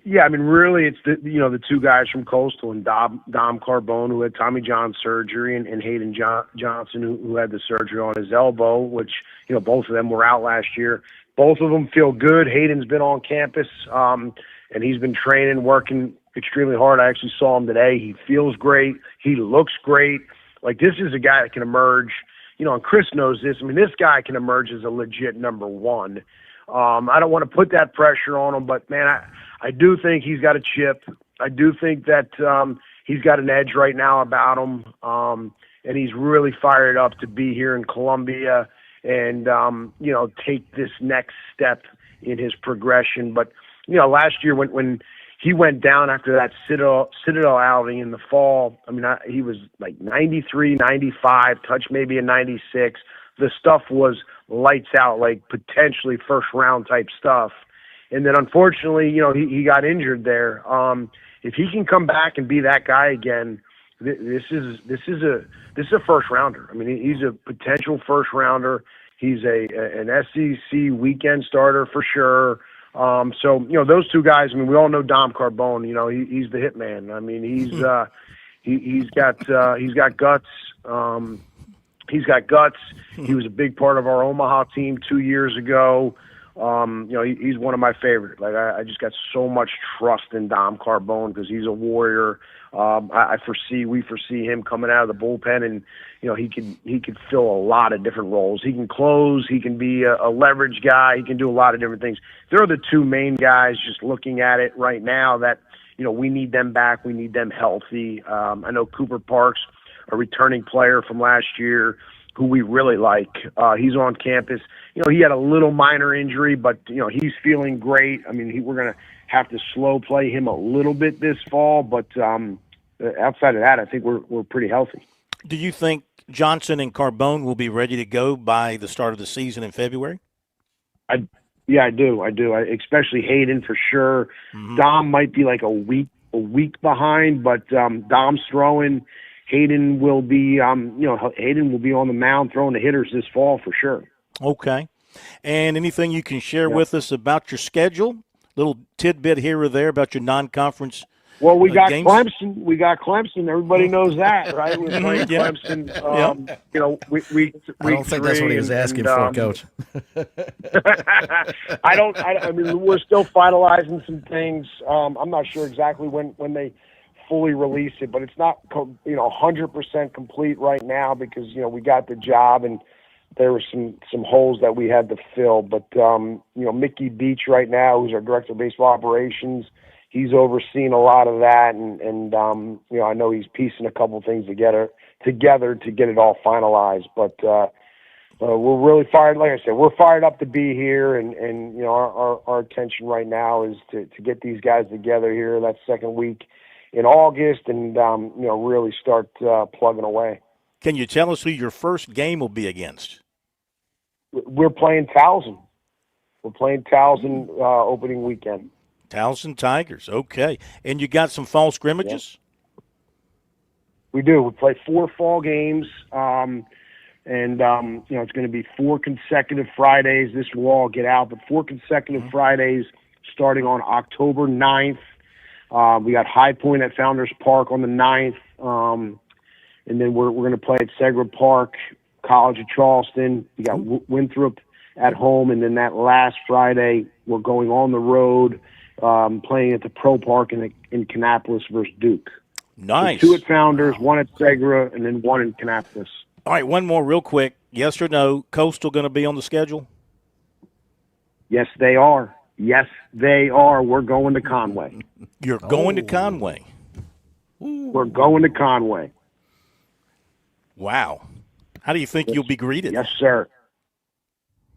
[SPEAKER 20] Yeah, I mean, really, it's the two guys from Coastal and Dom Carbone, who had Tommy John surgery, and Hayden Johnson, who had the surgery on his elbow, which, both of them were out last year. Both of them feel good. Hayden's been on campus, and he's been training, working extremely hard. I actually saw him today. He feels great. He looks great. Like, this is a guy that can emerge, and Chris knows this. I mean, this guy can emerge as a legit number one. I don't want to put that pressure on him, but, man, I do think he's got a chip. I do think that he's got an edge right now about him, and he's really fired up to be here in Columbia and, take this next step in his progression. But, last year when he went down after that Citadel outing in the fall, I mean, he was like 93, 95, touched maybe a 96. The stuff was lights out, like potentially first round type stuff. And then unfortunately, he got injured there. If he can come back and be that guy again, this is a first rounder. I mean, he's a potential first rounder. He's an SEC weekend starter for sure. So those two guys. I mean, we all know Dom Carbone. He's the hitman. I mean, he's got guts. He's got guts. He was a big part of our Omaha team 2 years ago. He's one of my favorites. Like, I just got so much trust in Dom Carbone because he's a warrior. We foresee him coming out of the bullpen, and he could fill a lot of different roles. He can close. He can be a leverage guy. He can do a lot of different things. They're the two main guys. Just looking at it right now, that we need them back. We need them healthy. I know Cooper Parks, a returning player from last year, who we really like. He's on campus. He had a little minor injury, but, he's feeling great. I mean, we're going to have to slow play him a little bit this fall, but outside of that, I think we're pretty healthy.
[SPEAKER 9] Do you think Johnson and Carbone will be ready to go by the start of the season in February?
[SPEAKER 20] Yeah, I do. Especially Hayden for sure. Mm-hmm. Dom might be like a week behind, but Dom's throwing. Hayden will be, Hayden will be on the mound throwing the hitters this fall for sure.
[SPEAKER 9] Okay. And anything you can share with us about your schedule? Little tidbit here or there about your non-conference
[SPEAKER 20] Well, we got
[SPEAKER 9] games?
[SPEAKER 20] Clemson. We got Clemson. Everybody knows that, right? We're playing Clemson.
[SPEAKER 11] I don't think that's what he was asking for, Coach.
[SPEAKER 20] I mean, we're still finalizing some things. I'm not sure exactly when they fully release it, but it's not 100% complete right now because we got the job and there were some holes that we had to fill. But Mickey Beach right now, who's our director of baseball operations, he's overseeing a lot of that, and I know he's piecing a couple things together to get it all finalized. But we're really fired. Like I said, we're fired up to be here, and our attention right now is to get these guys together here that second week in August, and really start plugging away.
[SPEAKER 9] Can you tell us who your first game will be against?
[SPEAKER 20] We're playing Towson. We're playing Towson opening weekend.
[SPEAKER 9] Towson Tigers, okay. And you got some fall scrimmages?
[SPEAKER 20] We do. We play 4 fall games, and it's going to be 4 consecutive Fridays. This will all get out, but 4 consecutive Fridays starting on October 9th. We got High Point at Founders Park on the 9th, and then we're going to play at Segra Park, College of Charleston. We got Winthrop at home, and then that last Friday we're going on the road, playing at the Pro Park in Kannapolis versus Duke.
[SPEAKER 9] Nice.
[SPEAKER 20] So 2 at Founders, 1 at Segra, and then 1 in Kannapolis.
[SPEAKER 9] All right, one more real quick. Yes or no, Coastal going to be on the schedule?
[SPEAKER 20] Yes, they are. Yes, they are. We're going to Conway.
[SPEAKER 9] You're going to Conway.
[SPEAKER 20] We're going to Conway.
[SPEAKER 9] Wow. How do you think you'll be greeted?
[SPEAKER 20] Yes, sir.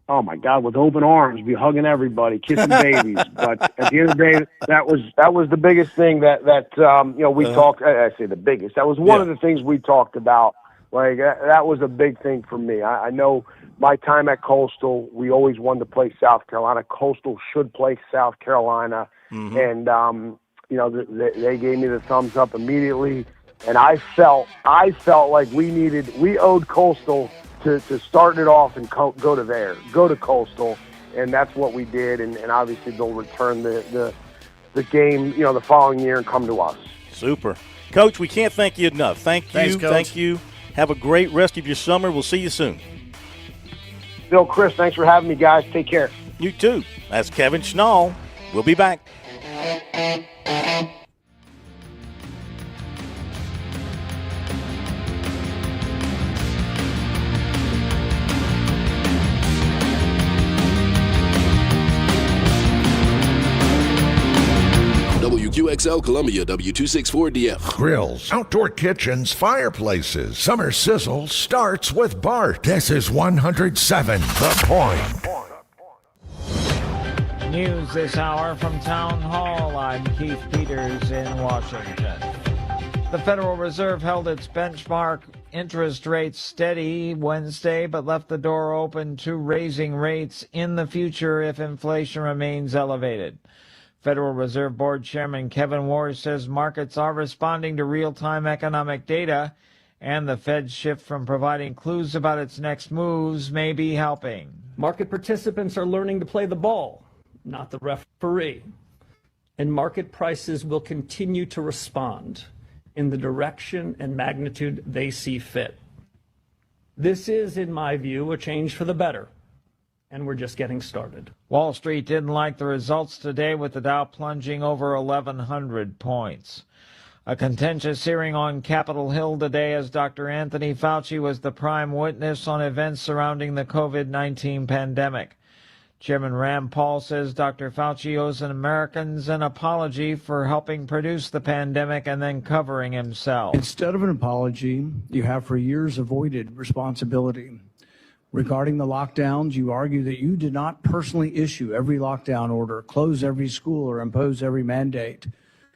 [SPEAKER 20] Oh my God, with open arms, be hugging everybody, kissing babies. But at the end of the day, that was the biggest thing that we talked. I say the biggest. That was one of the things we talked about. Like that was a big thing for me. I know my time at Coastal, we always wanted to play South Carolina. Coastal should play South Carolina, and they gave me the thumbs up immediately. And I felt like we owed Coastal to starting it off and go to Coastal, and that's what we did. And obviously they'll return the game, the following year and come to us.
[SPEAKER 9] Super, Coach. We can't thank you enough. Thanks,
[SPEAKER 11] Coach.
[SPEAKER 9] Thank you. Have a great rest of your summer. We'll see you soon.
[SPEAKER 20] Bill, Chris, thanks for having me, guys. Take care.
[SPEAKER 9] You too. That's Kevin Schnall. We'll be back.
[SPEAKER 7] WQXL Columbia, W264DF.
[SPEAKER 4] Grills, outdoor kitchens, fireplaces. Summer sizzle starts with Bart. This is 107 The Point.
[SPEAKER 3] News this hour from Town Hall. I'm Keith Peters in Washington. The Federal Reserve held its benchmark interest rates steady Wednesday, but left the door open to raising rates in the future if inflation remains elevated. Federal Reserve Board Chairman Kevin Warsh says markets are responding to real-time economic data, and the Fed's shift from providing clues about its next moves may be helping.
[SPEAKER 21] Market participants are learning to play the ball, not the referee. And market prices will continue to respond in the direction and magnitude they see fit. This is, in my view, a change for the better, and we're just getting started.
[SPEAKER 3] Wall Street didn't like the results today, with the Dow plunging over 1,100 points. A contentious hearing on Capitol Hill today as Dr. Anthony Fauci was the prime witness on events surrounding the COVID-19 pandemic. Chairman Rand Paul says Dr. Fauci owes Americans an apology for helping produce the pandemic and then covering himself.
[SPEAKER 22] Instead of an apology, you have for years avoided responsibility. Regarding the lockdowns, you argue that you did not personally issue every lockdown order, close every school, or impose every mandate.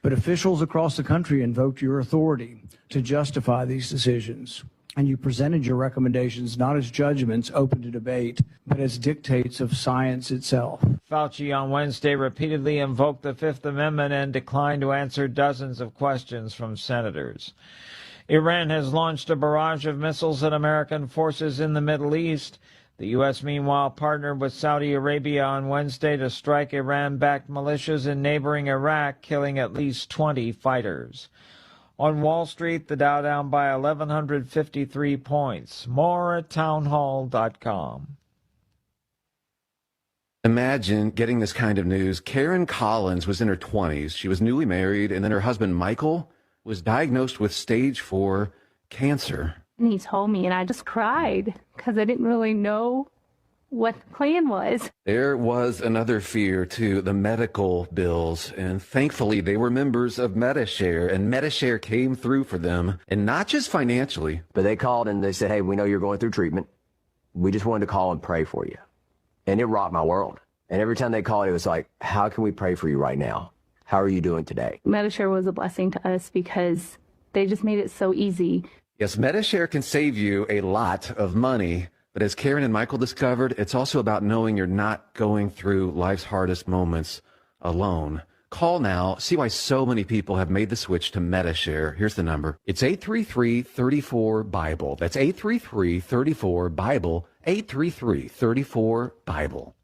[SPEAKER 22] But officials across the country invoked your authority to justify these decisions. And you presented your recommendations not as judgments open to debate, but as dictates of science itself.
[SPEAKER 3] Fauci on Wednesday repeatedly invoked the Fifth Amendment and declined to answer dozens of questions from senators. Iran has launched a barrage of missiles at American forces in the Middle East. The U.S., meanwhile, partnered with Saudi Arabia on Wednesday to strike Iran-backed militias in neighboring Iraq, killing at least 20 fighters. On Wall Street, the Dow down by 1,153 points. More at townhall.com.
[SPEAKER 23] Imagine getting this kind of news. Karen Collins was in her 20s. She was newly married, and then her husband, Michael, was diagnosed with stage 4 cancer.
[SPEAKER 24] And he told me, and I just cried because I didn't really know what the plan was.
[SPEAKER 23] There was another fear, too, the medical bills. And thankfully, they were members of MediShare, and MediShare came through for them, and not just financially.
[SPEAKER 25] But they called and they said, hey, we know you're going through treatment. We just wanted to call and pray for you. And it rocked my world. And every time they called, it was like, how can we pray for you right now? How are you doing today?
[SPEAKER 24] MediShare was a blessing to us because they just made it so easy.
[SPEAKER 23] Yes, MediShare can save you a lot of money, but as Karen and Michael discovered, it's also about knowing you're not going through life's hardest moments alone. Call now. See why so many people have made the switch to MediShare. Here's the number. It's 833-34-BIBLE. That's 833-34-BIBLE. 833-34-BIBLE.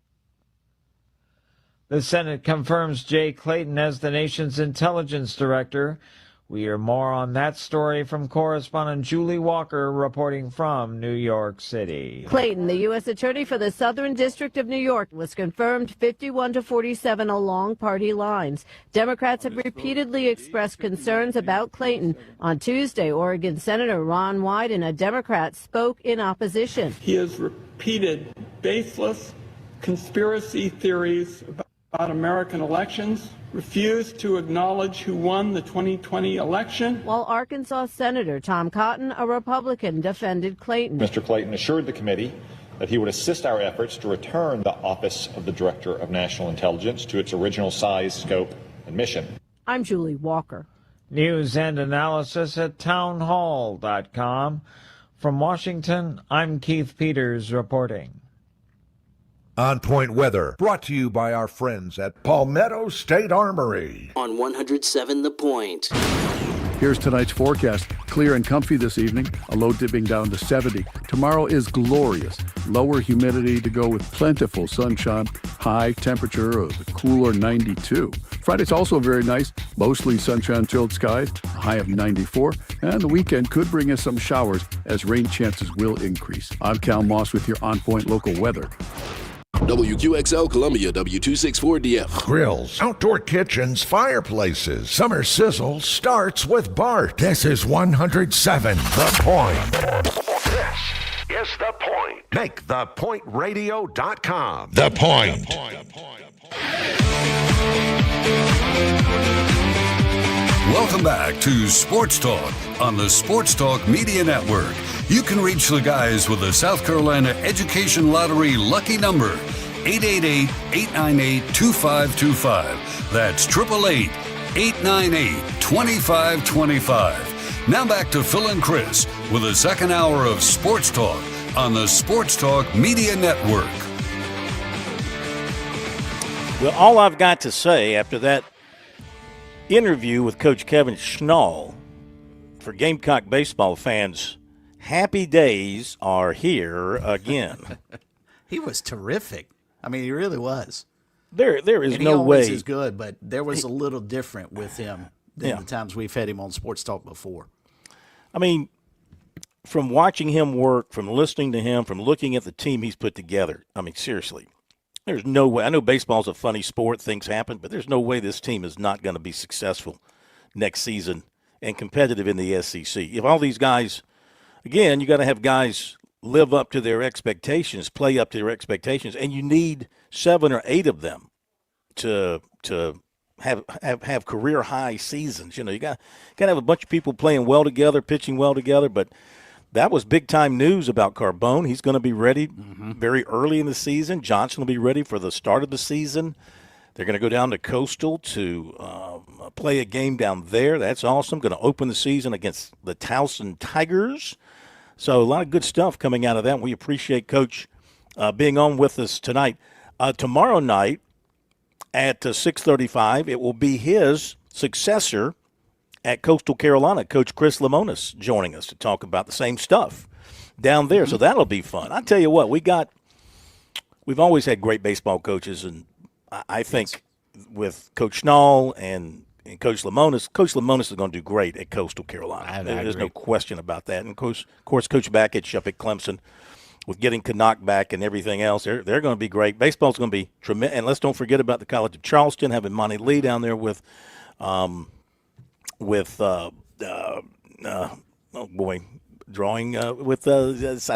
[SPEAKER 3] The Senate confirms Jay Clayton as the nation's intelligence director. We hear more on that story from correspondent Julie Walker reporting from New York City.
[SPEAKER 1] Clayton, the U.S. Attorney for the Southern District of New York, was confirmed 51-47 along party lines. Democrats have repeatedly expressed concerns about Clayton. On Tuesday, Oregon Senator Ron Wyden, a Democrat, spoke in opposition.
[SPEAKER 2] He has repeated baseless conspiracy theories about American elections, refused to acknowledge who won the 2020 election.
[SPEAKER 1] While Arkansas Senator Tom Cotton, a Republican, defended Clayton.
[SPEAKER 8] Mr. Clayton assured the committee that he would assist our efforts to return the Office of the Director of National Intelligence to its original size, scope, and mission.
[SPEAKER 1] I'm Julie Walker.
[SPEAKER 3] News and analysis at townhall.com. From Washington, I'm Keith Peters reporting.
[SPEAKER 4] On Point Weather, brought to you by our friends at Palmetto State Armory.
[SPEAKER 5] On 107 The Point.
[SPEAKER 6] Here's tonight's forecast. Clear and comfy this evening, a low dipping down to 70. Tomorrow is glorious. Lower humidity to go with plentiful sunshine. High temperature of a cooler 92. Friday's also very nice. Mostly sunshine, chilled skies, a high of 94. And the weekend could bring us some showers as rain chances will increase. I'm Cal Moss with your On Point local weather.
[SPEAKER 7] WQXL Columbia, W264DF.
[SPEAKER 4] Grills, outdoor kitchens, fireplaces. Summer sizzle starts with Bart. This is 107 The Point. This is The Point. Make thepointradio.com. The Point.
[SPEAKER 10] Welcome back to Sports Talk on the Sports Talk Media Network. You can reach the guys with the South Carolina Education Lottery lucky number, 888-898-2525. That's 888-898-2525. Now back to Phil and Chris with the second hour of Sports Talk on the Sports Talk Media Network.
[SPEAKER 9] Well, all I've got to say after that interview with Coach Kevin Schnall for Gamecock baseball fans, happy days are here again.
[SPEAKER 11] He was terrific. I mean, he really was.
[SPEAKER 9] There is
[SPEAKER 11] and
[SPEAKER 9] no way.
[SPEAKER 11] He is good, but there was a little different with him than the times we've had him on Sports Talk before.
[SPEAKER 9] I mean, from watching him work, from listening to him, from looking at the team he's put together, I mean, seriously, there's no way. I know baseball's a funny sport, things happen, but there's no way this team is not going to be successful next season and competitive in the SEC. If all these guys, again, you got to have guys live up to their expectations, play up to their expectations, and you need 7 or 8 of them to have career high seasons. You know, you got to have a bunch of people playing well together, pitching well together. But that was big time news about Carbone. He's going to be ready very early in the season. Johnson will be ready for the start of the season. They're going to go down to Coastal to play a game down there. That's awesome. Going to open the season against the Towson Tigers. So a lot of good stuff coming out of that. We appreciate Coach being on with us tonight. Tomorrow night at 6:35, it will be his successor at Coastal Carolina, Coach Chris Lemonis, joining us to talk about the same stuff down there. So that'll be fun. I tell you what, we've always had great baseball coaches, and I think with Coach Schnall and Coach Lemonis is going to do great at Coastal Carolina. There's no question about that. And, of course, Coach Bakich up at Clemson, with getting Canuck back and everything else, they're going to be great. Baseball's going to be tremendous. And let's don't forget about the College of Charleston, having Monty Lee down there with I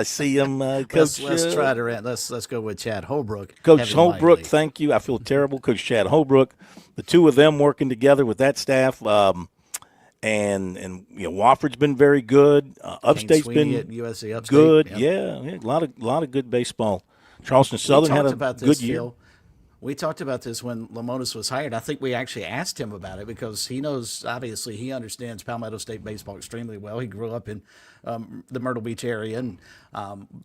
[SPEAKER 9] see him.
[SPEAKER 11] Let's try to let's go with Chad Holbrook.
[SPEAKER 9] Coach Holbrook, thank you. I feel terrible. Coach Chad Holbrook, the two of them working together with that staff, and you know, Wofford's been very good. Upstate's been
[SPEAKER 11] at USC Upstate.
[SPEAKER 9] Good.
[SPEAKER 11] Yep.
[SPEAKER 9] Yeah, a lot of good baseball. Charleston Southern had a
[SPEAKER 11] about
[SPEAKER 9] good
[SPEAKER 11] this,
[SPEAKER 9] year.
[SPEAKER 11] Phil. We talked about this when Lamonis was hired. I think we actually asked him about it because he knows, obviously, he understands Palmetto State baseball extremely well. He grew up in the Myrtle Beach area and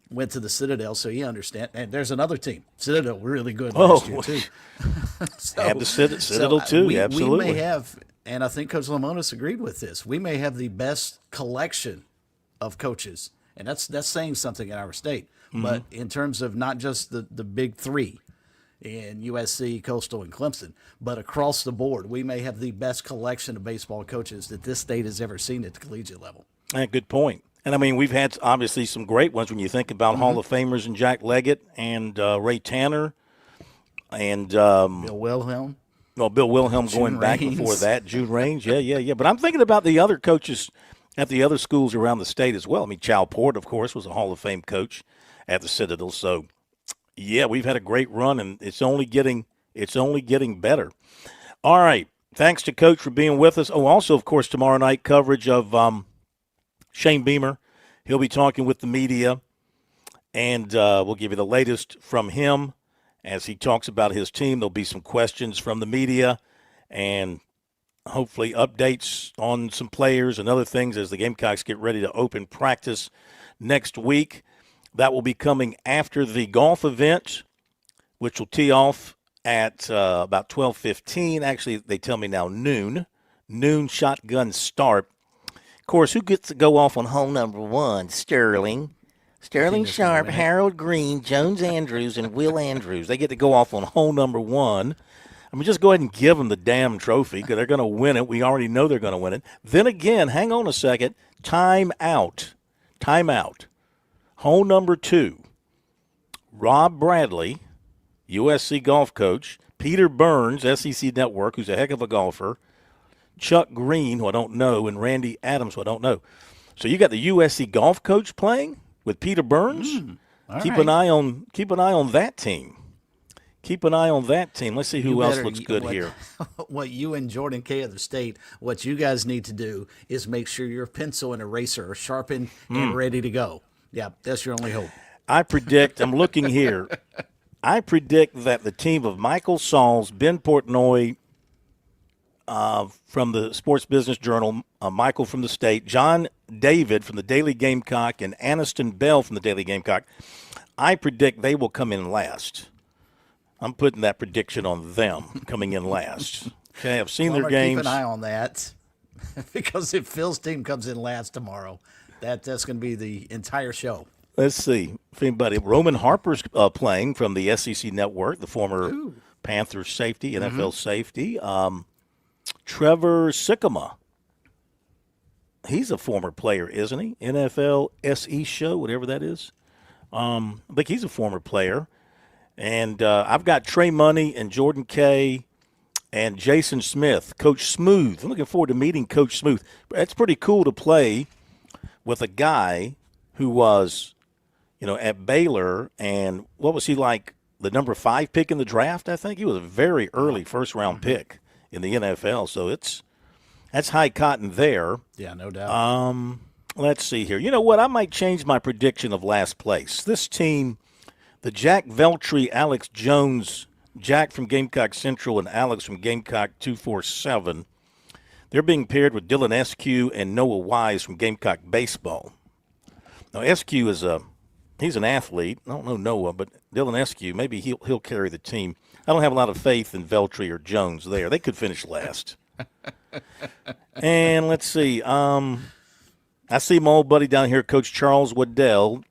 [SPEAKER 11] went to the Citadel, so he understands. And there's another team, Citadel, really good last year, too.
[SPEAKER 9] Have the Citadel, too, absolutely.
[SPEAKER 11] We may have, and I think Coach Lamonis agreed with this, we may have the best collection of coaches, and that's saying something in our state.
[SPEAKER 9] Mm-hmm.
[SPEAKER 11] But in terms of not just the big three, in USC, Coastal, and Clemson, but across the board, we may have the best collection of baseball coaches that this state has ever seen at the collegiate level.
[SPEAKER 9] Good point. And, I mean, we've had, obviously, some great ones when you think about Hall of Famers and Jack Leggett and Ray Tanner and
[SPEAKER 11] Bill Wilhelm.
[SPEAKER 9] Well, Bill Wilhelm going back before that. June Raines, yeah. But I'm thinking about the other coaches at the other schools around the state as well. I mean, Chow Port, of course, was a Hall of Fame coach at the Citadel, so – yeah, we've had a great run, and it's only getting better. All right. Thanks to Coach for being with us. Oh, also, of course, tomorrow night coverage of Shane Beamer. He'll be talking with the media, and we'll give you the latest from him as he talks about his team. There'll be some questions from the media and hopefully updates on some players and other things as the Gamecocks get ready to open practice next week. That will be coming after the golf event, which will tee off at about 12:15. Actually, they tell me now noon shotgun start. Of course, who gets to go off on hole number one? Sterling Sharp, Harold Green, Jones Andrews, and Will Andrews. They get to go off on hole number one. I mean, just go ahead and give them the damn trophy because they're going to win it. We already know they're going to win it. Then again, hang on a second, time out. Hole number 2, Rob Bradley, USC golf coach, Peter Burns, SEC Network, who's a heck of a golfer, Chuck Green, who I don't know, and Randy Adams, who I don't know. So you got the USC golf coach playing with Peter Burns. Keep an eye on that team. Let's see who else looks good here.
[SPEAKER 11] What you and Jordan K. of the state, what you guys need to do is make sure your pencil and eraser are sharpened and ready to go. Yeah, that's your only hope.
[SPEAKER 9] I predict, I'm looking here, I predict that the team of Michael Sauls, Ben Portnoy from the Sports Business Journal, Michael from the State, John David from the Daily Gamecock, and Aniston Bell from the Daily Gamecock, I predict they will come in last. I'm putting that prediction on them coming in last. Okay, I've seen their games.
[SPEAKER 11] Keep an eye on that because if Phil's team comes in last tomorrow, that's going to be the entire show.
[SPEAKER 9] Let's see if anybody. Roman Harper's playing from the SEC Network, the former Panthers safety, NFL safety. Trevor Sikkema. He's a former player, isn't he? NFL SE show, whatever that is. I think he's a former player. And I've got Trey Money and Jordan Kay and Jason Smith, Coach Smooth. I'm looking forward to meeting Coach Smooth. It's pretty cool to play with a guy who was, at Baylor, and what was he like, the number 5 pick in the draft, I think? He was a very early first-round pick in the NFL, so that's high cotton there.
[SPEAKER 11] Yeah, no doubt.
[SPEAKER 9] Let's see here. You know what? I might change my prediction of last place. This team, the Jack Veltri, Alex Jones, Jack from Gamecock Central and Alex from Gamecock 247, they're being paired with Dylan Eskew and Noah Wise from Gamecock Baseball. Now, Eskew he's an athlete. I don't know Noah, but Dylan Eskew, maybe he'll carry the team. I don't have a lot of faith in Veltri or Jones there. They could finish last. And let's see. I see my old buddy down here, Coach Charles Waddell.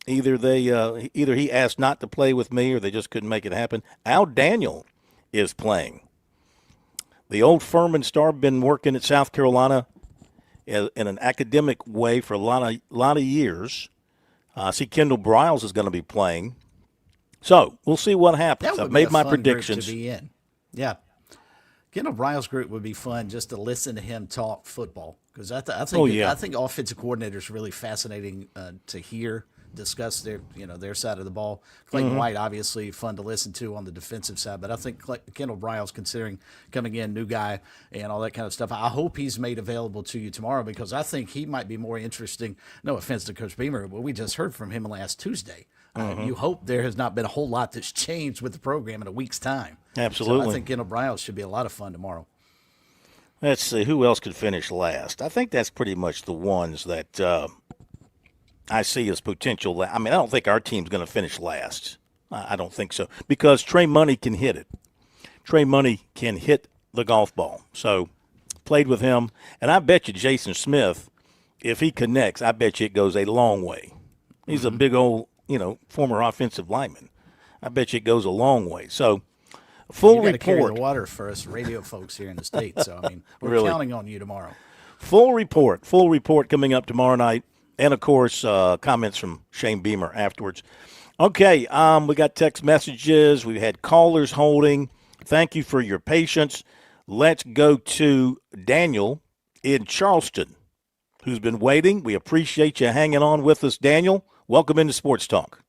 [SPEAKER 9] Either he asked not to play with me or they just couldn't make it happen. Al Daniel is playing. The old Furman star been working at South Carolina in an academic way for a lot of years. I see Kendall Briles is going to be playing. So we'll see what happens. I've made my predictions.
[SPEAKER 11] To be in. Yeah. Kendall Briles' group would be fun just to listen to him talk football because I think offensive coordinator is really fascinating to hear discuss their side of the ball. Clayton
[SPEAKER 9] Mhm.
[SPEAKER 11] White, obviously fun to listen to on the defensive side, but I think Kendall Bryles considering coming in, new guy and all that kind of stuff. I hope he's made available to you tomorrow because I think he might be more interesting. No offense to Coach Beamer, but we just heard from him last Tuesday.
[SPEAKER 9] Mhm.
[SPEAKER 11] You hope there has not been a whole lot that's changed with the program in a week's time.
[SPEAKER 9] Absolutely.
[SPEAKER 11] So I think Kendall Bryles should be a lot of fun tomorrow.
[SPEAKER 9] Let's see, who else could finish last? I think that's pretty much the ones that I see as potential. I mean, I don't think our team's going to finish last. I don't think so because Trey Money can hit it. Trey Money can hit the golf ball. So played with him, and I bet you Jason Smith, if he connects, I bet you it goes a long way. He's a big old, former offensive lineman. I bet you it goes a long way. So full
[SPEAKER 11] you gotta
[SPEAKER 9] report.
[SPEAKER 11] Carry the water for us radio folks here in the States. So, I mean, we're
[SPEAKER 9] Really?
[SPEAKER 11] counting on you tomorrow.
[SPEAKER 9] Full report coming up tomorrow night. And, of course, comments from Shane Beamer afterwards. Okay, we got text messages. We had callers holding. Thank you for your patience. Let's go to Daniel in Charleston, who's been waiting. We appreciate you hanging on with us, Daniel. Welcome into Sports Talk.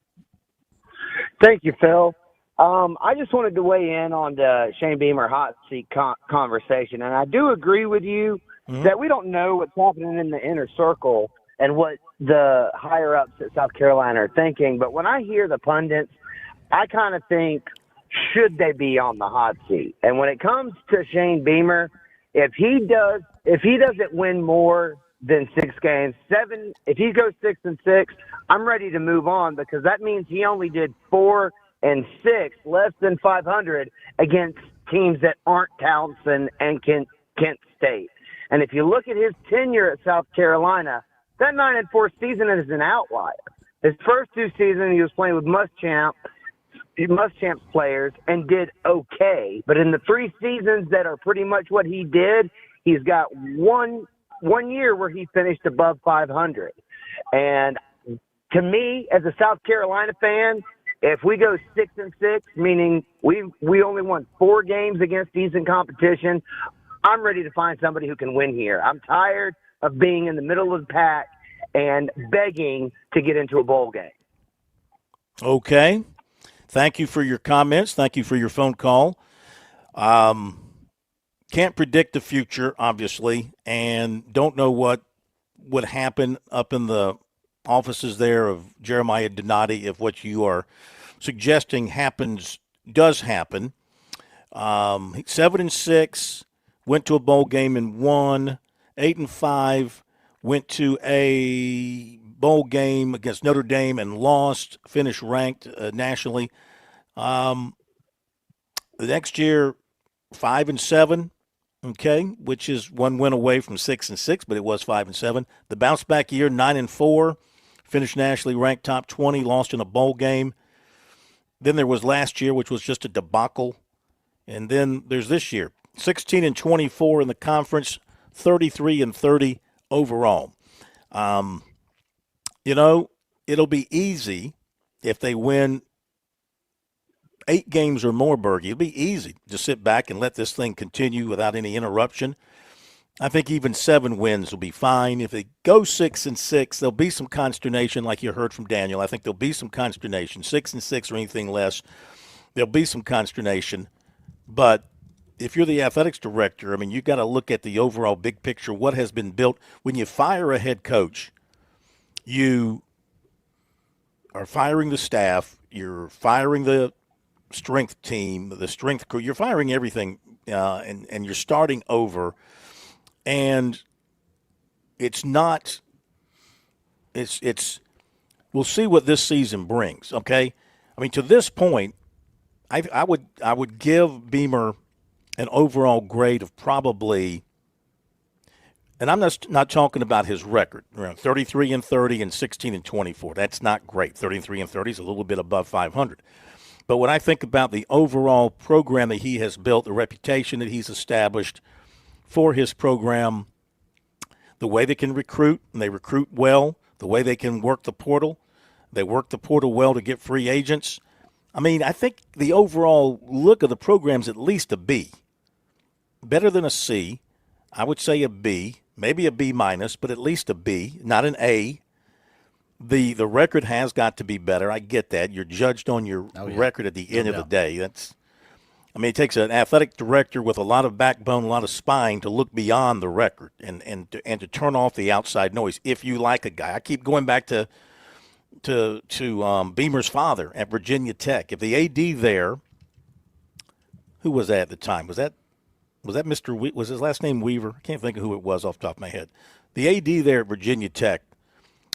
[SPEAKER 13] Thank you, Phil. I just wanted to weigh in on the Shane Beamer hot seat conversation, and I do agree with you that we don't know what's happening in the inner circle and what the higher-ups at South Carolina are thinking. But when I hear the pundits, I kind of think, should they be on the hot seat? And when it comes to Shane Beamer, if he doesn't win more than 6 games, if he goes 6-6, I'm ready to move on because that means he only did 4-6, less than 500 against teams that aren't Towson and Kent State. And if you look at his tenure at South Carolina, that 9-4 season is an outlier. His first 2 seasons, he was playing with Muschamp players and did okay. But in the 3 seasons that are pretty much what he did, he's got one year where he finished above 500. And to me, as a South Carolina fan, if we go 6-6, meaning we only won 4 games against decent competition, I'm ready to find somebody who can win here. I'm tired of being in the middle of the pack and begging to get into a bowl game.
[SPEAKER 9] Okay. Thank you for your comments. Thank you for your phone call. Can't predict the future, obviously, and don't know what would happen up in the offices there of Jeremiah Donati if what you are suggesting does happen. 7-6, went to a bowl game and won. 8-5, went to a bowl game against Notre Dame and lost, finished ranked nationally. The next year, 5-7, okay, which is 1 win away from 6-6, but it was 5-7. The bounce back year, 9-4, finished nationally ranked top 20, lost in a bowl game. Then there was last year, which was just a debacle. And then there's this year, 16-24 in the conference, 33-30 overall. It'll be easy if they win 8 games or more, Bergie. It'll be easy to sit back and let this thing continue without any interruption. I think even 7 wins will be fine. If they go 6-6, there'll be some consternation, like you heard from Daniel. I think there'll be some consternation. 6-6 or anything less, there'll be some consternation. But if you're the athletics director, I mean, you've got to look at the overall big picture, what has been built. When you fire a head coach, you are firing the staff, you're firing the strength team, the strength crew, you're firing everything, and you're starting over. And it's we'll see what this season brings, okay? I mean, to this point, I would give Beamer an overall grade of probably, and I'm not talking about his record, around 33-30 and 16-24. That's not great. 33-30 is a little bit above 500. But when I think about the overall program that he has built, the reputation that he's established for his program, the way they can recruit, and they recruit well, the way they can work the portal, they work the portal well to get free agents. I mean, I think the overall look of the program's at least a B. Better than a C. I would say a B, maybe a B minus, but at least a B, not an A. The record has got to be better. I get that. You're judged on your record at the end of the day. It takes an athletic director with a lot of backbone, a lot of spine to look beyond the record and to turn off the outside noise. If you like a guy, I keep going back to Beamer's father at Virginia Tech. If the AD there, who was that at the time? Was that Mr. Was his last name Weaver? I can't think of who it was off the top of my head. The AD there at Virginia Tech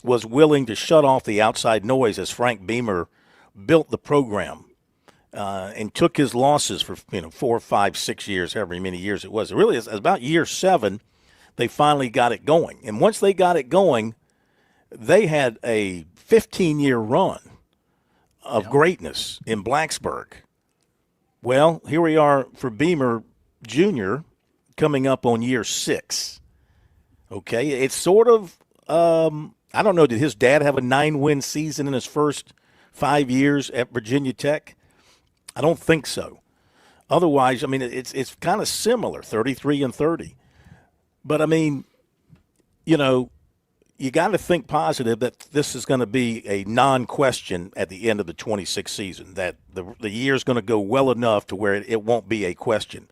[SPEAKER 9] was willing to shut off the outside noise as Frank Beamer built the program. And took his losses for 4, 5, 6 years, however many years it was. It really is about year 7, they finally got it going. And once they got it going, they had a 15-year run of greatness in Blacksburg. Well, here we are for Beamer Jr. coming up on year 6. Okay, it's sort of I don't know. Did his dad have a 9-win season in his first 5 years at Virginia Tech? I don't think so. Otherwise, it's kind of similar, 33-30. But, you got to think positive that this is going to be a non-question at the end of the 26th season, that the year's going to go well enough to where it won't be a question.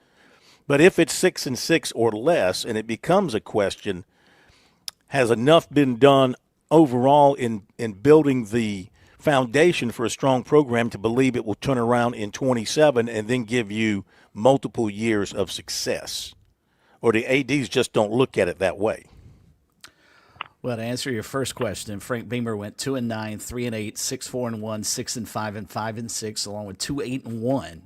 [SPEAKER 9] But if it's 6-6 or less and it becomes a question, has enough been done overall in building the foundation for a strong program to believe it will turn around in 27 and then give you multiple years of success? Or the ADs just don't look at it that way?
[SPEAKER 11] Well, to answer your first question, Frank Beamer went 2-9, 3-8, 6-4-1, 6-5, and 5-6, along with 2-8-1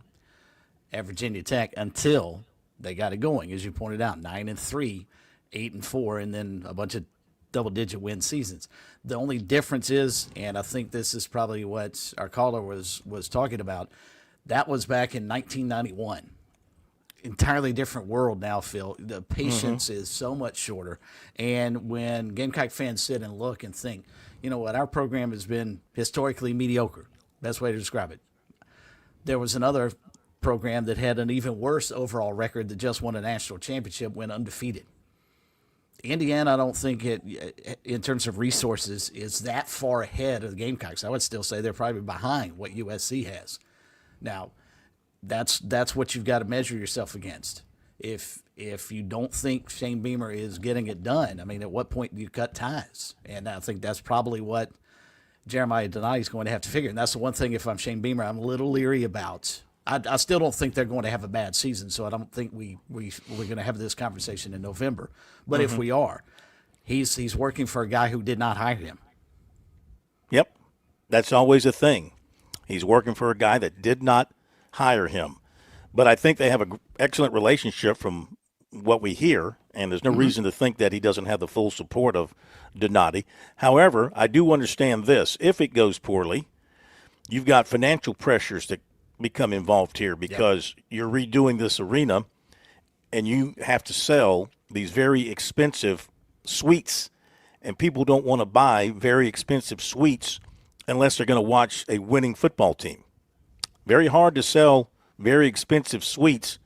[SPEAKER 11] at Virginia Tech until they got it going, as you pointed out, 9-3, 8-4, and then a bunch of double-digit win seasons. The only difference is, and I think this is probably what our caller was talking about, that was back in 1991. Entirely different world now, Phil. The patience is so much shorter. And when Gamecock fans sit and look and think, you know what, our program has been historically mediocre. Best way to describe it. There was another program that had an even worse overall record that just won a national championship, went undefeated. Indiana, I don't think it, in terms of resources, is that far ahead of the Gamecocks. I would still say they're probably behind what USC has. Now, that's what you've got to measure yourself against. If you don't think Shane Beamer is getting it done, at what point do you cut ties? And I think that's probably what Jeremiah Donati is going to have to figure. And that's the one thing, if I'm Shane Beamer, I'm a little leery about. I still don't think they're going to have a bad season, so I don't think we're going to have this conversation in November. But if we are, he's working for a guy who did not hire him.
[SPEAKER 9] Yep, that's always a thing. He's working for a guy that did not hire him. But I think they have an excellent relationship from what we hear, and there's no reason to think that he doesn't have the full support of Donati. However, I do understand this. If it goes poorly, you've got financial pressures that become involved here because you're redoing this arena and you have to sell these very expensive suites, and people don't want to buy very expensive suites unless they're going to watch a winning football team. Very hard to sell very expensive suites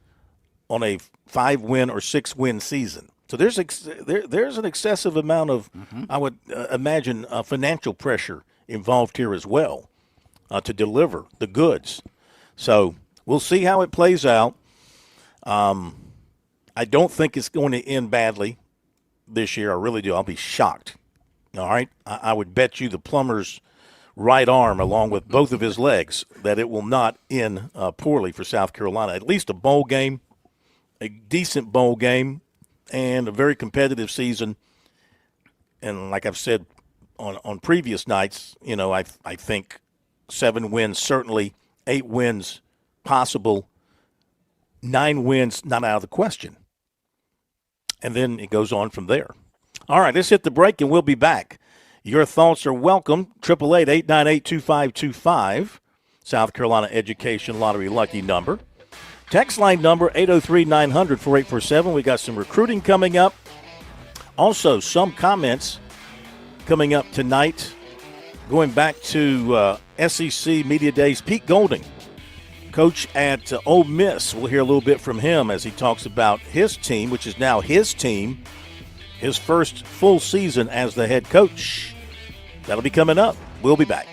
[SPEAKER 9] on a 5-win or 6-win season. So there's an excessive amount of, I would imagine, financial pressure involved here as well to deliver the goods. So we'll see how it plays out. I don't think it's going to end badly this year. I really do. I'll be shocked. All right? I would bet you the plumber's right arm along with both of his legs that it will not end poorly for South Carolina. At least a bowl game, a decent bowl game, and a very competitive season. And like I've said on previous nights, I think 7 wins certainly, 8 wins possible, 9 wins not out of the question. And then it goes on from there. All right, let's hit the break and we'll be back. Your thoughts are welcome. 888-898-2525, South Carolina Education Lottery lucky number. Text line number 803-900-4847. We got some recruiting coming up. Also, some comments coming up tonight. Going back to SEC Media Days, Pete Golding, coach at Ole Miss. We'll hear a little bit from him as he talks about his team, which is now his team, his first full season as the head coach. That'll be coming up. We'll be back.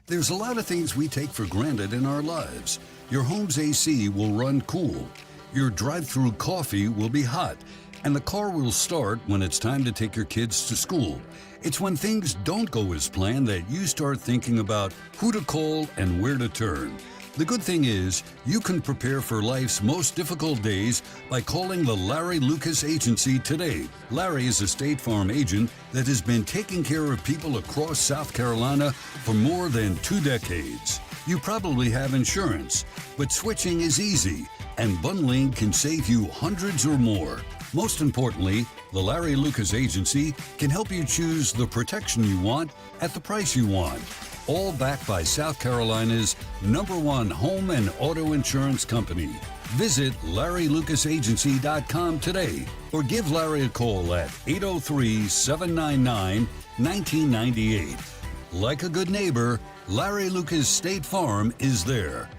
[SPEAKER 10] There's a lot of things we take for granted in our lives. Your home's AC will run cool. Your drive-through coffee will be hot. And the car will start when it's time to take your kids to school. It's when things don't go as planned that you start thinking about who to call and where to turn. The good thing is, you can prepare for life's most difficult days by calling the Larry Lucas Agency today. Larry is a State Farm agent that has been taking care of people across South Carolina for more than 2 decades. You probably have insurance, but switching is easy, and bundling can save you hundreds or more. Most importantly, the Larry Lucas Agency can help you choose the protection you want at the price you want. All backed by South Carolina's #1 home and auto insurance company. Visit LarryLucasAgency.com today or give Larry a call at 803-799-1998. Like a good neighbor, Larry Lucas State Farm is there.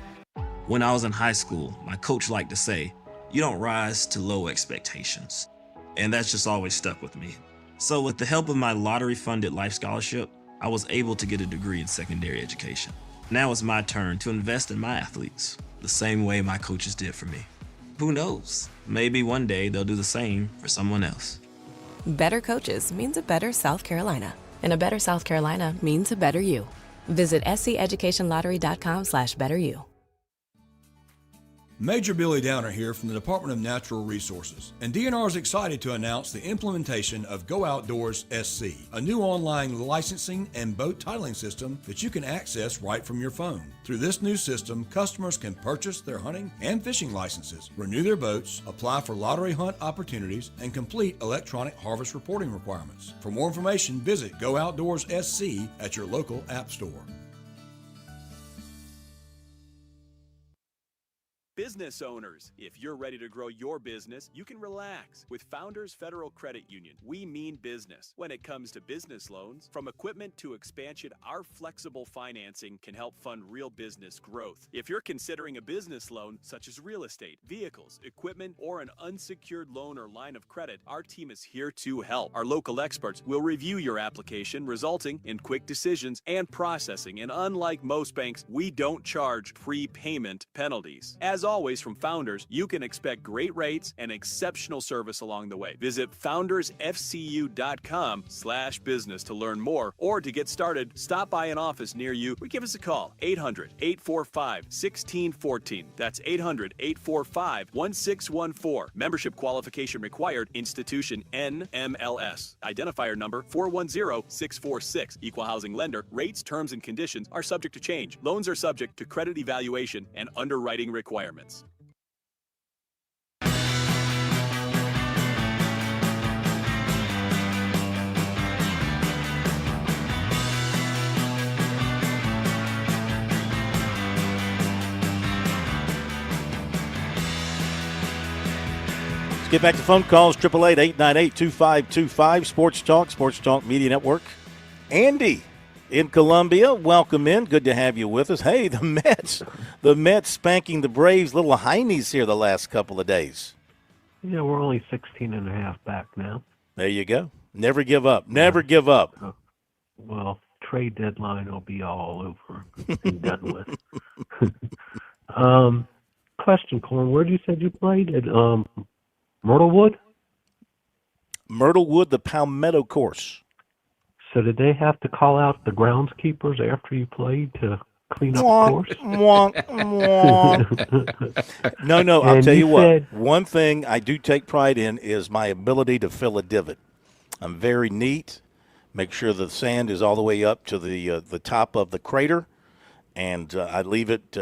[SPEAKER 14] When I was in high school, my coach liked to say, "You don't rise to low expectations." And that's just always stuck with me. So with the help of my lottery-funded life scholarship, I was able to get a degree in secondary education. Now it's my turn to invest in my athletes, the same way my coaches did for me. Who knows? Maybe one day they'll do the same for someone else.
[SPEAKER 15] Better coaches means a better South Carolina. And a better South Carolina means a better you. Visit SCEducationLottery.com/betteryou.
[SPEAKER 16] Major Billy Downer here from the Department of Natural Resources, and DNR is excited to announce the implementation of Go Outdoors SC, a new online licensing and boat titling system that you can access right from your phone. Through this new system, customers can purchase their hunting and fishing licenses, renew their boats, apply for lottery hunt opportunities, and complete electronic harvest reporting requirements. For more information, visit Go Outdoors SC at your local app store.
[SPEAKER 17] Business owners, if you're ready to grow your business, you can relax. With Founders Federal Credit Union, we mean business. When it comes to business loans, from equipment to expansion, our flexible financing can help fund real business growth. If you're considering a business loan, such as real estate, vehicles, equipment, or an unsecured loan or line of credit, our team is here to help. Our local experts will review your application, resulting in quick decisions and processing. And unlike most banks, we don't charge prepayment penalties. As always, from Founders, you can expect great rates and exceptional service along the way. Visit foundersfcu.com/business to learn more, or to get started, stop by an office near you or give us a call. 800-845-1614. That's 800-845-1614. Membership qualification required. Institution NMLS. Identifier number 410646. Equal housing lender. Rates, terms, and conditions are subject to change. Loans are subject to credit evaluation and underwriting requirements.
[SPEAKER 9] Get back to phone calls, 888-898-2525, Sports Talk Media Network. Andy in Columbia, welcome in. Good to have you with us. Hey, the Mets spanking the Braves' little heinies here the last couple of days.
[SPEAKER 18] Yeah, we're only 16 and a half back now.
[SPEAKER 9] There you go. Never give up. Never give up.
[SPEAKER 18] Well, trade deadline will be all over and done with. Question, Corn, where did you say you played? At Myrtlewood?
[SPEAKER 9] Myrtlewood, the Palmetto course.
[SPEAKER 18] So did they have to call out the groundskeepers after you played to clean up the course?
[SPEAKER 9] No, I'll tell you what. One thing I do take pride in is my ability to fill a divot. I'm very neat. Make sure the sand is all the way up to the top of the crater, and I leave it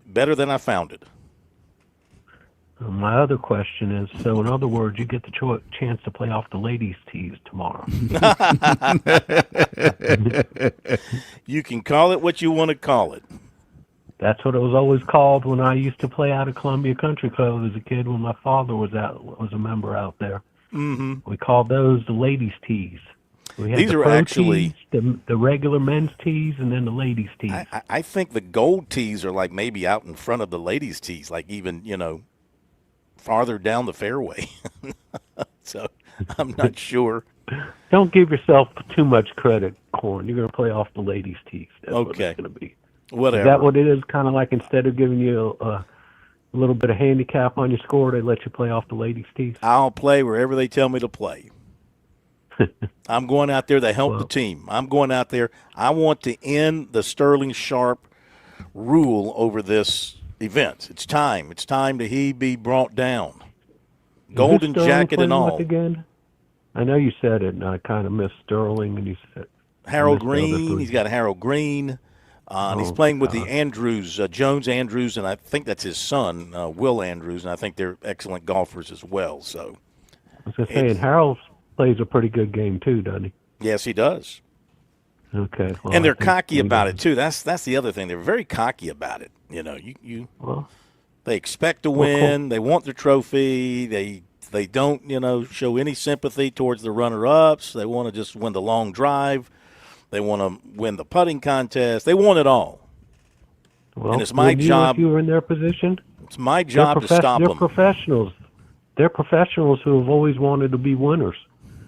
[SPEAKER 9] better than I found it.
[SPEAKER 18] My other question is, so in other words, you get the chance to play off the ladies' tees tomorrow.
[SPEAKER 9] You can call it what you want to call it.
[SPEAKER 18] That's what it was always called when I used to play out of Columbia Country Club as a kid when my father was a member out there.
[SPEAKER 9] Mm-hmm.
[SPEAKER 18] We called those the ladies' tees. We had
[SPEAKER 9] These
[SPEAKER 18] the
[SPEAKER 9] are
[SPEAKER 18] pro
[SPEAKER 9] actually
[SPEAKER 18] tees, the regular men's tees, and then the ladies' tees.
[SPEAKER 9] I think the gold tees are like maybe out in front of the ladies' tees, like even, farther down the fairway. So I'm not sure.
[SPEAKER 18] Don't give yourself too much credit, Corn. You're going to play off the ladies' tees. That's what
[SPEAKER 9] Okay.
[SPEAKER 18] it's going to be.
[SPEAKER 9] Whatever.
[SPEAKER 18] Is that what it is? Kind of like instead of giving you a little bit of handicap on your score, they let you play off the ladies' tees?
[SPEAKER 9] I'll play wherever they tell me to play. I'm going out there to help the team. I'm going out there. I want to end the Sterling Sharp rule over this event. It's time. It's time to he be brought down. Golden
[SPEAKER 18] Sterling
[SPEAKER 9] jacket and
[SPEAKER 18] playing
[SPEAKER 9] all.
[SPEAKER 18] with again? I know you said it, and I kind of missed Sterling, and you said
[SPEAKER 9] Harold Green. He's got Harold Green. And he's playing with the Andrews, Jones Andrews, and I think that's his son, Will Andrews, and I think they're excellent golfers as well. So,
[SPEAKER 18] I was just saying, Harold plays a pretty good game too, doesn't he?
[SPEAKER 9] Yes, he does.
[SPEAKER 18] Okay. Well,
[SPEAKER 9] And they're cocky about it too. That's the other thing. They're very cocky about it. You know, they expect to win.
[SPEAKER 18] Cool.
[SPEAKER 9] They want their trophy. They don't, show any sympathy towards the runner-ups. They want to just win the long drive. They want to win the putting contest. They want it all.
[SPEAKER 18] Well,
[SPEAKER 9] and it's my job.
[SPEAKER 18] If you were in their position,
[SPEAKER 9] it's my job to stop them.
[SPEAKER 18] They're professionals. They're professionals who have always wanted to be winners,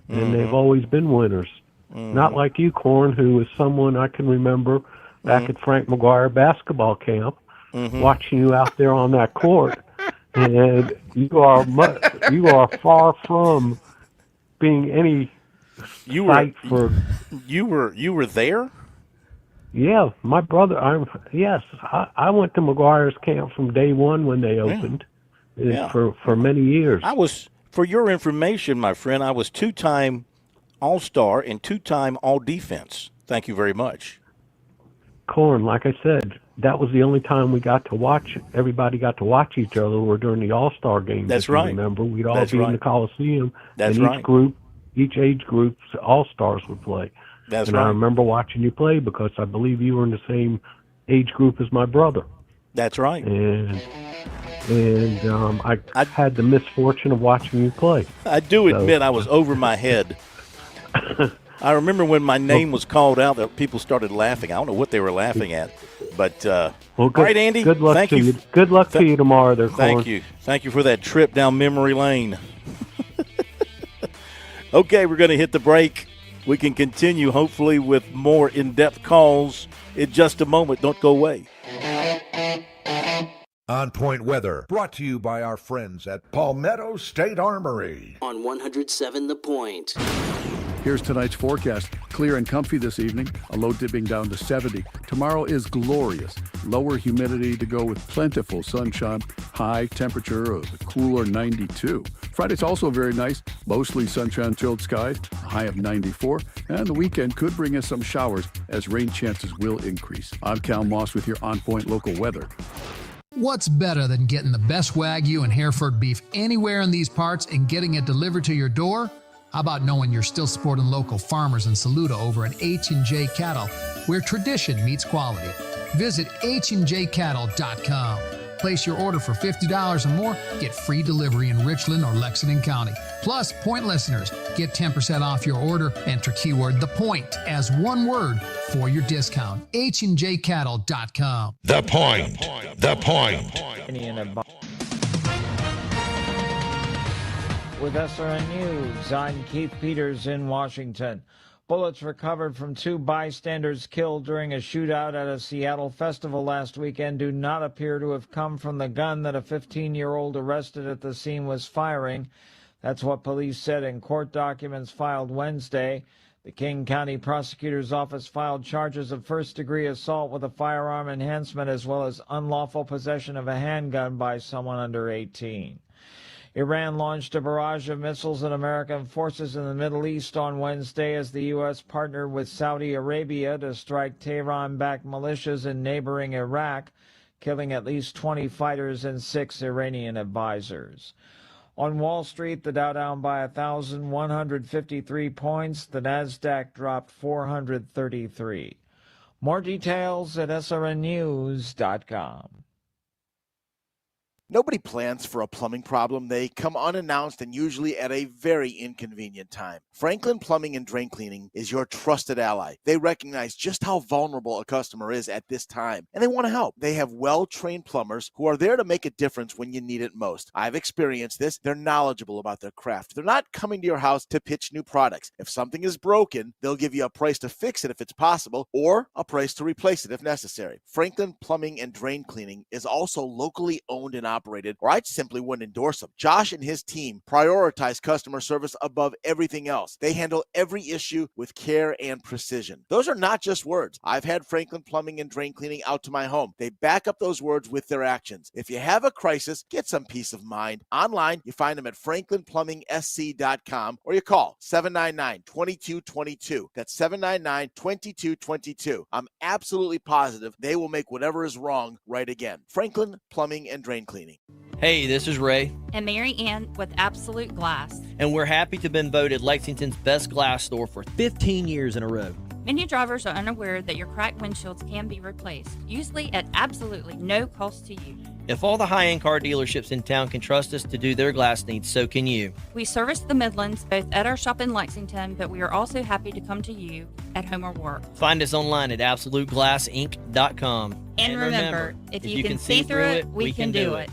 [SPEAKER 18] and they've always been winners. Not like you, Corn, who is someone I can remember back at Frank McGuire basketball camp, watching you out there on that court, and you are far from being any sight for.
[SPEAKER 9] You were there?
[SPEAKER 18] Yeah, my brother. I went to McGuire's camp from day one when they opened. For many years.
[SPEAKER 9] For your information, my friend, I was 2-time All-Star and 2-time All-Defense. Thank you very much.
[SPEAKER 18] Corn, like I said, that was the only time we got to watch. Everybody got to watch each other were during the All-Star games.
[SPEAKER 9] That's right.
[SPEAKER 18] Remember, we'd all be in the Coliseum.
[SPEAKER 9] That's
[SPEAKER 18] and
[SPEAKER 9] right.
[SPEAKER 18] Each age group's All-Stars would play.
[SPEAKER 9] That's
[SPEAKER 18] and
[SPEAKER 9] right.
[SPEAKER 18] I remember watching you play because I believe you were in the same age group as my brother.
[SPEAKER 9] That's right.
[SPEAKER 18] And I had the misfortune of watching you play.
[SPEAKER 9] I do admit I was over my head. I remember when my name was called out that people started laughing. I don't know what they were laughing at. But, all right, Andy,
[SPEAKER 18] good luck
[SPEAKER 9] thank
[SPEAKER 18] to
[SPEAKER 9] you.
[SPEAKER 18] Good luck to you tomorrow there, Corn.
[SPEAKER 9] Thank you. Thank you for that trip down memory lane. Okay, we're going to hit the break. We can continue, hopefully, with more in-depth calls in just a moment. Don't go away.
[SPEAKER 4] On Point Weather, brought to you by our friends at Palmetto State Armory.
[SPEAKER 5] On 107 The Point.
[SPEAKER 6] Here's tonight's forecast. Clear and comfy this evening, a low dipping down to 70. Tomorrow is glorious. Lower humidity to go with plentiful sunshine. High temperature of a cooler 92. Friday's also very nice. Mostly sunshine, chilled skies, a high of 94. And the weekend could bring us some showers as rain chances will increase. I'm Cal Moss with your On Point local weather.
[SPEAKER 12] What's better than getting the best Wagyu and Hereford beef anywhere in these parts and getting it delivered to your door? How about knowing you're still supporting local farmers in Saluda over at H&J Cattle, where tradition meets quality? Visit HandJCattle.com. Place your order for $50 or more, get free delivery in Richland or Lexington County. Plus, Point listeners get 10% off your order. Enter keyword The Point as one word for your discount. HandJCattle.com.
[SPEAKER 4] The Point. The Point.
[SPEAKER 3] With SRN News, I'm Keith Peters in Washington. Bullets recovered from 2 bystanders killed during a shootout at a Seattle festival last weekend do not appear to have come from the gun that a 15-year-old arrested at the scene was firing. That's what police said in court documents filed Wednesday. The King County Prosecutor's Office filed charges of first-degree assault with a firearm enhancement as well as unlawful possession of a handgun by someone under 18. Iran launched a barrage of missiles at American forces in the Middle East on Wednesday as the U.S. partnered with Saudi Arabia to strike Tehran-backed militias in neighboring Iraq, killing at least 20 fighters and 6 Iranian advisors. On Wall Street, the Dow down by 1,153 points. The Nasdaq dropped 433. More details at srnnews.com.
[SPEAKER 19] Nobody plans for a plumbing problem. They come unannounced and usually at a very inconvenient time. Franklin Plumbing and Drain Cleaning is your trusted ally. They recognize just how vulnerable a customer is at this time, and they want to help. They have well-trained plumbers who are there to make a difference when you need it most. I've experienced this. They're knowledgeable about their craft. They're not coming to your house to pitch new products. If something is broken, they'll give you a price to fix it if it's possible, or a price to replace it if necessary. Franklin Plumbing and Drain Cleaning is also locally owned and operated, or I simply wouldn't endorse them. Josh and his team prioritize customer service above everything else. They handle every issue with care and precision. Those are not just words. I've had Franklin Plumbing and Drain Cleaning out to my home. They back up those words with their actions. If you have a crisis, get some peace of mind. Online, you find them at franklinplumbing.sc.com, or you call 799-2222. That's 799-2222. I'm absolutely positive they will make whatever is wrong right again. Franklin Plumbing and Drain Cleaning.
[SPEAKER 20] Hey, this is Ray.
[SPEAKER 21] And Mary Ann with Absolute Glass.
[SPEAKER 20] And we're happy to have been voted Lexington's best glass store for 15 years in a row.
[SPEAKER 21] Many drivers are unaware that your cracked windshields can be replaced, usually at absolutely no cost to you.
[SPEAKER 20] If all the high-end car dealerships in town can trust us to do their glass needs, so can you.
[SPEAKER 21] We service the Midlands both at our shop in Lexington, but we are also happy to come to you at home or work.
[SPEAKER 20] Find us online at AbsoluteGlassInc.com.
[SPEAKER 21] And remember, if you can see through it, we can do it.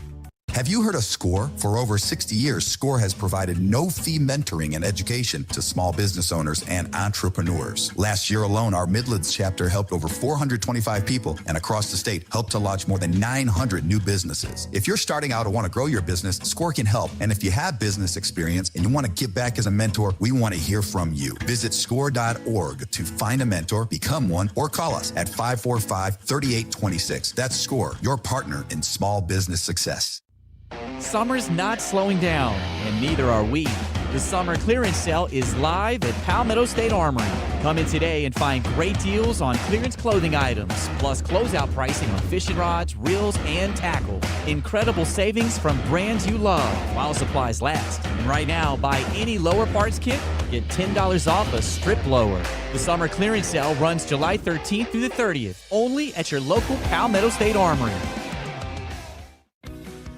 [SPEAKER 22] Have you heard of SCORE? For over 60 years, SCORE has provided no-fee mentoring and education to small business owners and entrepreneurs. Last year alone, our Midlands chapter helped over 425 people, and across the state helped to launch more than 900 new businesses. If you're starting out or want to grow your business, SCORE can help. And if you have business experience and you want to give back as a mentor, we want to hear from you. Visit score.org to find a mentor, become one, or call us at 545-3826. That's SCORE, your partner in small business success.
[SPEAKER 25] Summer's not slowing down, and neither are we. The summer clearance sale is live at Palmetto State Armory. Come in today and find great deals on clearance clothing items, plus closeout pricing on fishing rods, reels, and tackle. Incredible savings from brands you love while supplies last. And right now, buy any lower parts kit, get $10 off a strip blower. The summer clearance sale runs July 13th through the 30th, only at your local Palmetto State Armory.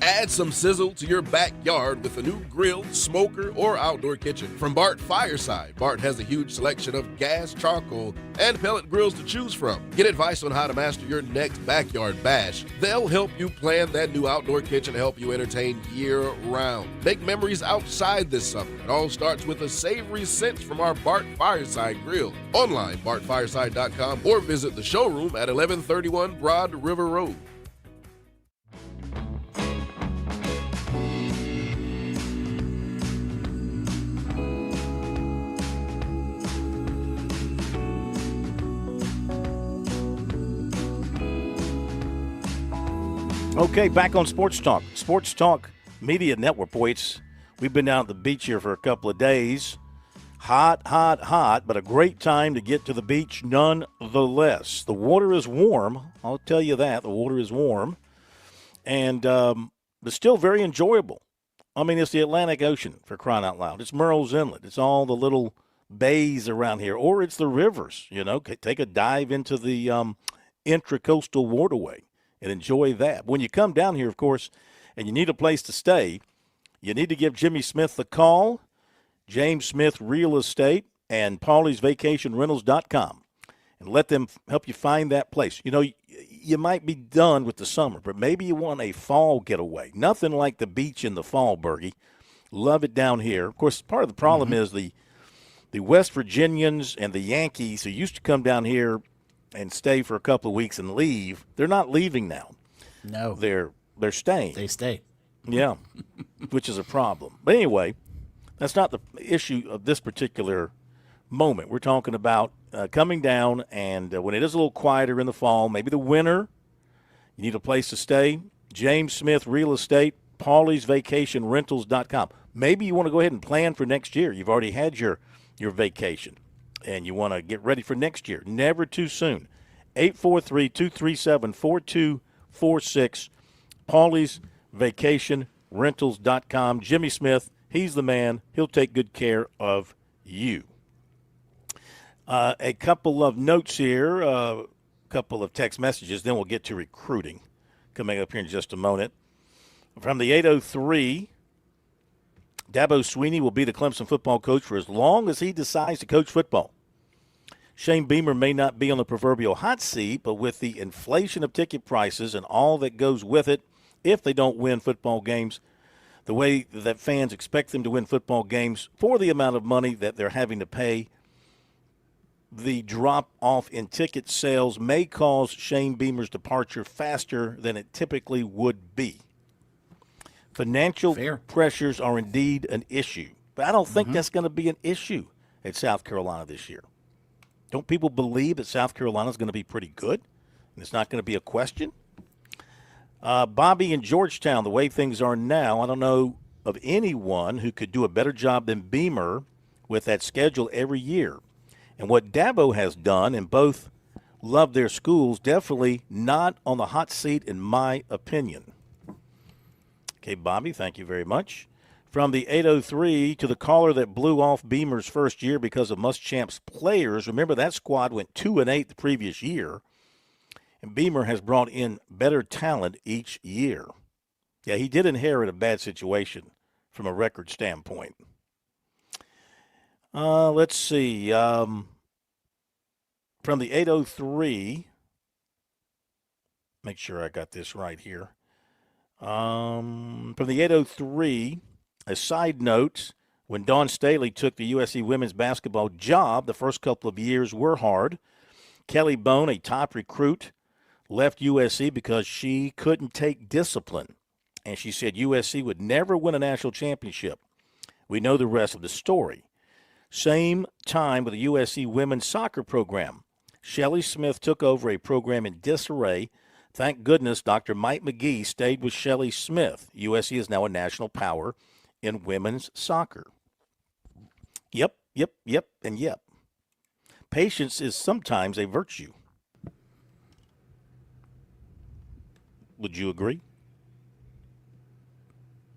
[SPEAKER 7] Add some sizzle to your backyard with a new grill, smoker, or outdoor kitchen. From Bart Fireside, Bart has a huge selection of gas, charcoal, and pellet grills to choose from. Get advice on how to master your next backyard bash. They'll help you plan that new outdoor kitchen to help you entertain year-round. Make memories outside this summer. It all starts with a savory cinch from our Bart Fireside grill. Online, bartfireside.com, or visit the showroom at 1131 Broad River Road.
[SPEAKER 9] Okay, back on Sports Talk. Sports Talk Media Network. Boy, we've been down at the beach here for a couple of days. Hot, but a great time to get to the beach nonetheless. The water is warm. I'll tell you that. The water is warm. And but still very enjoyable. I mean, it's the Atlantic Ocean, for crying out loud. It's Murrells Inlet. It's all the little bays around here. Or it's the rivers, you know. Take a dive into the intracoastal waterway and enjoy that. When you come down here, of course, and you need a place to stay, you need to give Jimmy Smith a call, James Smith Real Estate, and Paulie'sVacationRentals.com, and let them help you find that place. You know, you might be done with the summer, but maybe you want a fall getaway. Nothing like the beach in the fall, Bergie. Love it down here. Of course, part of the problem is the West Virginians and the Yankees who used to come down here and stay for a couple of weeks and leave, they're not leaving now.
[SPEAKER 11] No.
[SPEAKER 9] They're staying.
[SPEAKER 11] They stay.
[SPEAKER 9] Yeah, which is a problem. But anyway, that's not the issue of this particular moment. We're talking about coming down, and when it is a little quieter in the fall, maybe the winter, you need a place to stay. James Smith Real Estate, Paulie'sVacationRentals.com. Maybe you want to go ahead and plan for next year. You've already had your vacation, and you want to get ready for next year. Never too soon. 843-237-4246, Paulie'sVacationRentals.com. Jimmy Smith, he's the man. He'll take good care of you. A couple of notes here, a couple of text messages, then we'll get to recruiting coming up here in just a moment. From the 803, Dabo Swinney will be the Clemson football coach for as long as he decides to coach football. Shane Beamer may not be on the proverbial hot seat, but with the inflation of ticket prices and all that goes with it, if they don't win football games the way that fans expect them to win football games for the amount of money that they're having to pay, the drop-off in ticket sales may cause Shane Beamer's departure faster than it typically would be. Financial pressures are indeed an issue, but I don't think that's going to be an issue at South Carolina this year. Don't people believe that South Carolina is going to be pretty good and it's not going to be a question? Bobby in Georgetown, the way things are now, I don't know of anyone who could do a better job than Beamer with that schedule every year. And what Dabo has done, and both love their schools, definitely not on the hot seat in my opinion. Okay, Bobby, thank you very much. From the 803 to the caller that blew off Beamer's first year because of Muschamp's players. Remember, that squad went 2-8 the previous year, and Beamer has brought in better talent each year. Yeah, he did inherit a bad situation from a record standpoint. Let's see. From the 803, make sure I got this right here. From the 803, a side note, when Dawn Staley took the USC women's basketball job, the first couple of years were hard. Kelly Bone, a top recruit, left USC because she couldn't take discipline. And she said USC would never win a national championship. We know the rest of the story. Same time with the USC women's soccer program. Shelley Smith took over a program in disarray. Thank goodness Dr. Mike McGee stayed with Shelley Smith. USC is now a national power in women's soccer. Yep, and yep. Patience is sometimes a virtue. Would you agree?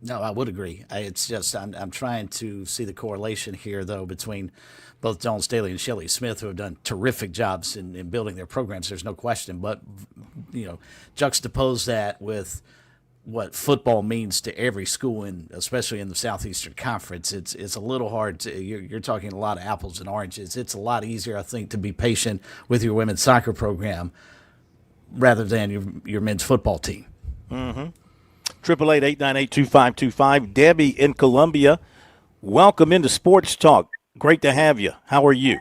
[SPEAKER 11] No, I would agree. It's just I'm trying to see the correlation here, though, between both Dawn Staley and Shelley Smith, who have done terrific jobs in building their programs. There's no question. But, juxtapose that with what football means to every school, especially in the Southeastern Conference. It's a little hard. You're talking a lot of apples and oranges. It's a lot easier, I think, to be patient with your women's soccer program rather than your men's football team.
[SPEAKER 9] Mm-hmm. 888-898-2525. Debbie in Columbia, welcome into Sports Talk. Great to have you. How are you?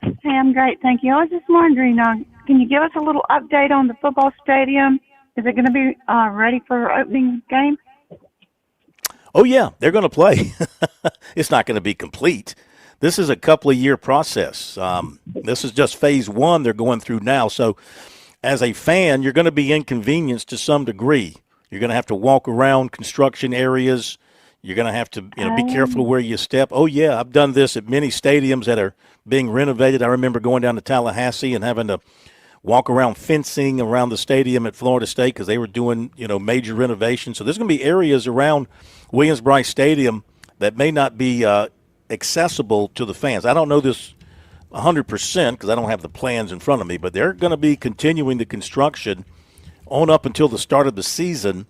[SPEAKER 1] Hey, I'm great, thank you. I was just wondering, can you give us a little update on the football stadium? Is it going to be ready for opening game?
[SPEAKER 9] Oh, yeah, they're going to play. It's not going to be complete. This is a couple-of-year process. This is just phase one they're going through now. So as a fan, you're going to be inconvenienced to some degree. You're going to have to walk around construction areas. You're going to have to be careful where you step. Oh, yeah, I've done this at many stadiums that are being renovated. I remember going down to Tallahassee and having to walk around fencing around the stadium at Florida State because they were doing, major renovations. So there's going to be areas around Williams-Brice Stadium that may not be accessible to the fans. I don't know this 100% because I don't have the plans in front of me, but they're going to be continuing the construction on up until the start of the season.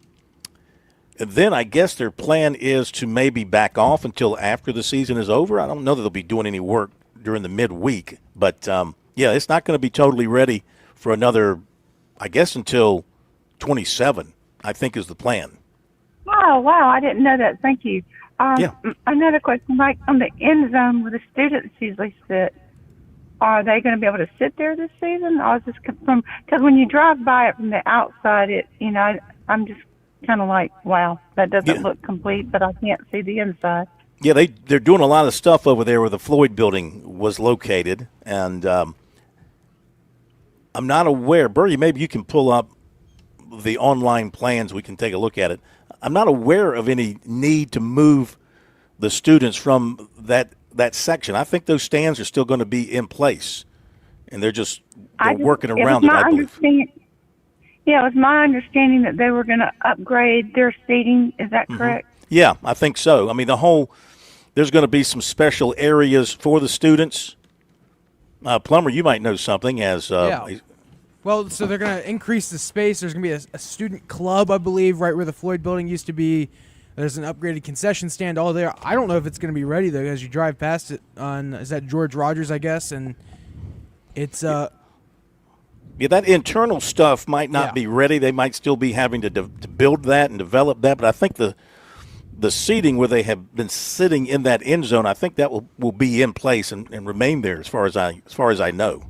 [SPEAKER 9] And then I guess their plan is to maybe back off until after the season is over. I don't know that they'll be doing any work during the midweek. But, it's not going to be totally ready for another, I guess, until 27, I think is the plan.
[SPEAKER 1] Oh, wow, I didn't know that. Thank you. Another question, like on the end zone where the students usually sit, are they going to be able to sit there this season? I was just because when you drive by it from the outside, I'm just kind of like, wow, that doesn't look complete, but I can't see the inside.
[SPEAKER 9] Yeah, they're doing a lot of stuff over there where the Floyd building was located, and I'm not aware. Bertie, maybe you can pull up the online plans. We can take a look at it. I'm not aware of any need to move the students from that section. I think those stands are still going to be in place, and they're working around it, I believe.
[SPEAKER 1] Yeah, it was my understanding that they were going to upgrade their seating. Is that correct?
[SPEAKER 9] Yeah, I think so. I mean, there's going to be some special areas for the students. Plummer, you might know something as
[SPEAKER 2] Well, so they're going to increase the space. There's going to be a student club, I believe, right where the Floyd building used to be. There's an upgraded concession stand all there. I don't know if it's going to be ready, though, as you drive past it is that George Rogers, I guess, and it's
[SPEAKER 9] Yeah, that internal stuff might not be ready. They might still be having to build that and develop that, but I think the seating where they have been sitting in that end zone, I think that will be in place and remain there as far as I know.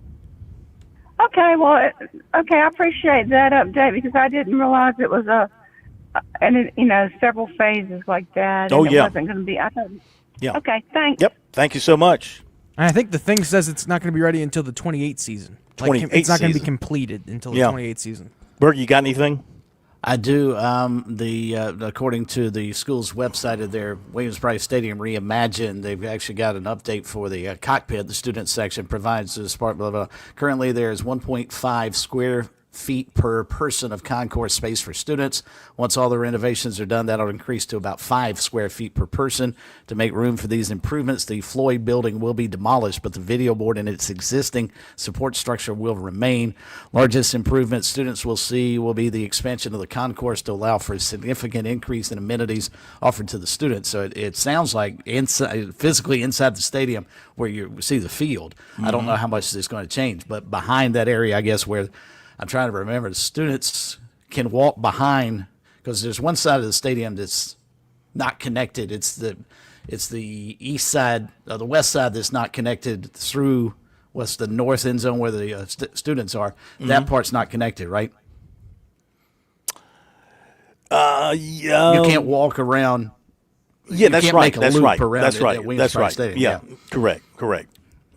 [SPEAKER 1] Okay, well, I appreciate that update because I didn't realize it was several phases like that.
[SPEAKER 9] Oh,
[SPEAKER 1] and
[SPEAKER 9] yeah.
[SPEAKER 1] It wasn't going to be. I thought.
[SPEAKER 9] Yeah.
[SPEAKER 1] Okay, thanks.
[SPEAKER 9] Yep. Thank you so much.
[SPEAKER 2] And I think the thing says it's not going to be ready until the 28th season. It's not going to be completed until the 28th season.
[SPEAKER 9] Berg, you got anything?
[SPEAKER 11] I do. According to the school's website of their Williams-Brice Stadium Reimagined, they've actually got an update for the cockpit. The student section provides the spark. Blah, blah. Currently, there is 1.5 square feet per person of concourse space for students. Once all the renovations are done, that'll increase to about 5 square feet per person. To make room for these improvements, the Floyd building will be demolished, but the video board and its existing support structure will remain. Largest improvement students will see will be the expansion of the concourse to allow for a significant increase in amenities offered to the students. So it sounds like physically inside the stadium where you see the field. I don't know how much it's going to change, but behind that area, I guess, where I'm trying to remember, the students can walk behind, because there's one side of the stadium that's not connected. It's the east side, the west side that's not connected through what's the north end zone where the students are. Mm-hmm. That part's not connected, right?
[SPEAKER 9] Yeah.
[SPEAKER 11] You can't walk around.
[SPEAKER 9] Yeah, that's right.
[SPEAKER 11] Make a loop around
[SPEAKER 9] That's right.
[SPEAKER 11] at
[SPEAKER 9] That's right.
[SPEAKER 11] Stadium.
[SPEAKER 9] Yeah. Correct.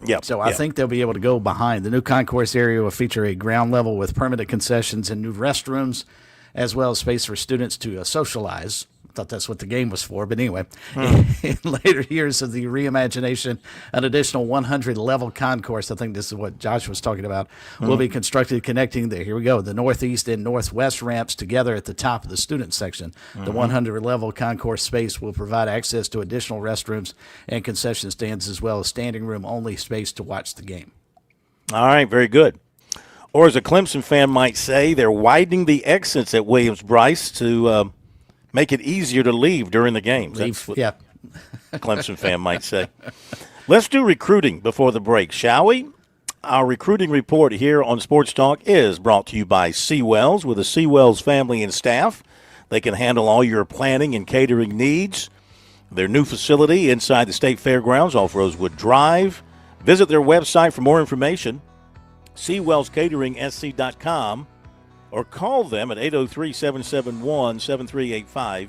[SPEAKER 9] Yeah.
[SPEAKER 11] So I think they'll be able to go behind. The new concourse area will feature a ground level with permanent concessions and new restrooms, as well as space for students to socialize. I thought that's what the game was for, but anyway. In later years of the reimagination, an additional 100-level concourse, I think this is what Josh was talking about, will be constructed connecting the northeast and northwest ramps together at the top of the student section. The 100-level concourse space will provide access to additional restrooms and concession stands, as well as standing room only space to watch the game.
[SPEAKER 9] All right, very good. Or as a Clemson fan might say, they're widening the exits at Williams-Brice to make it easier to leave during the games. That's what a Clemson fan might say. Let's do recruiting before the break, shall we? Our recruiting report here on Sports Talk is brought to you by Seawells. With the Seawells family and staff, they can handle all your planning and catering needs. Their new facility inside the State Fairgrounds off Rosewood Drive. Visit their website for more information, SeawellsCateringSC.com. or call them at 803-771-7385.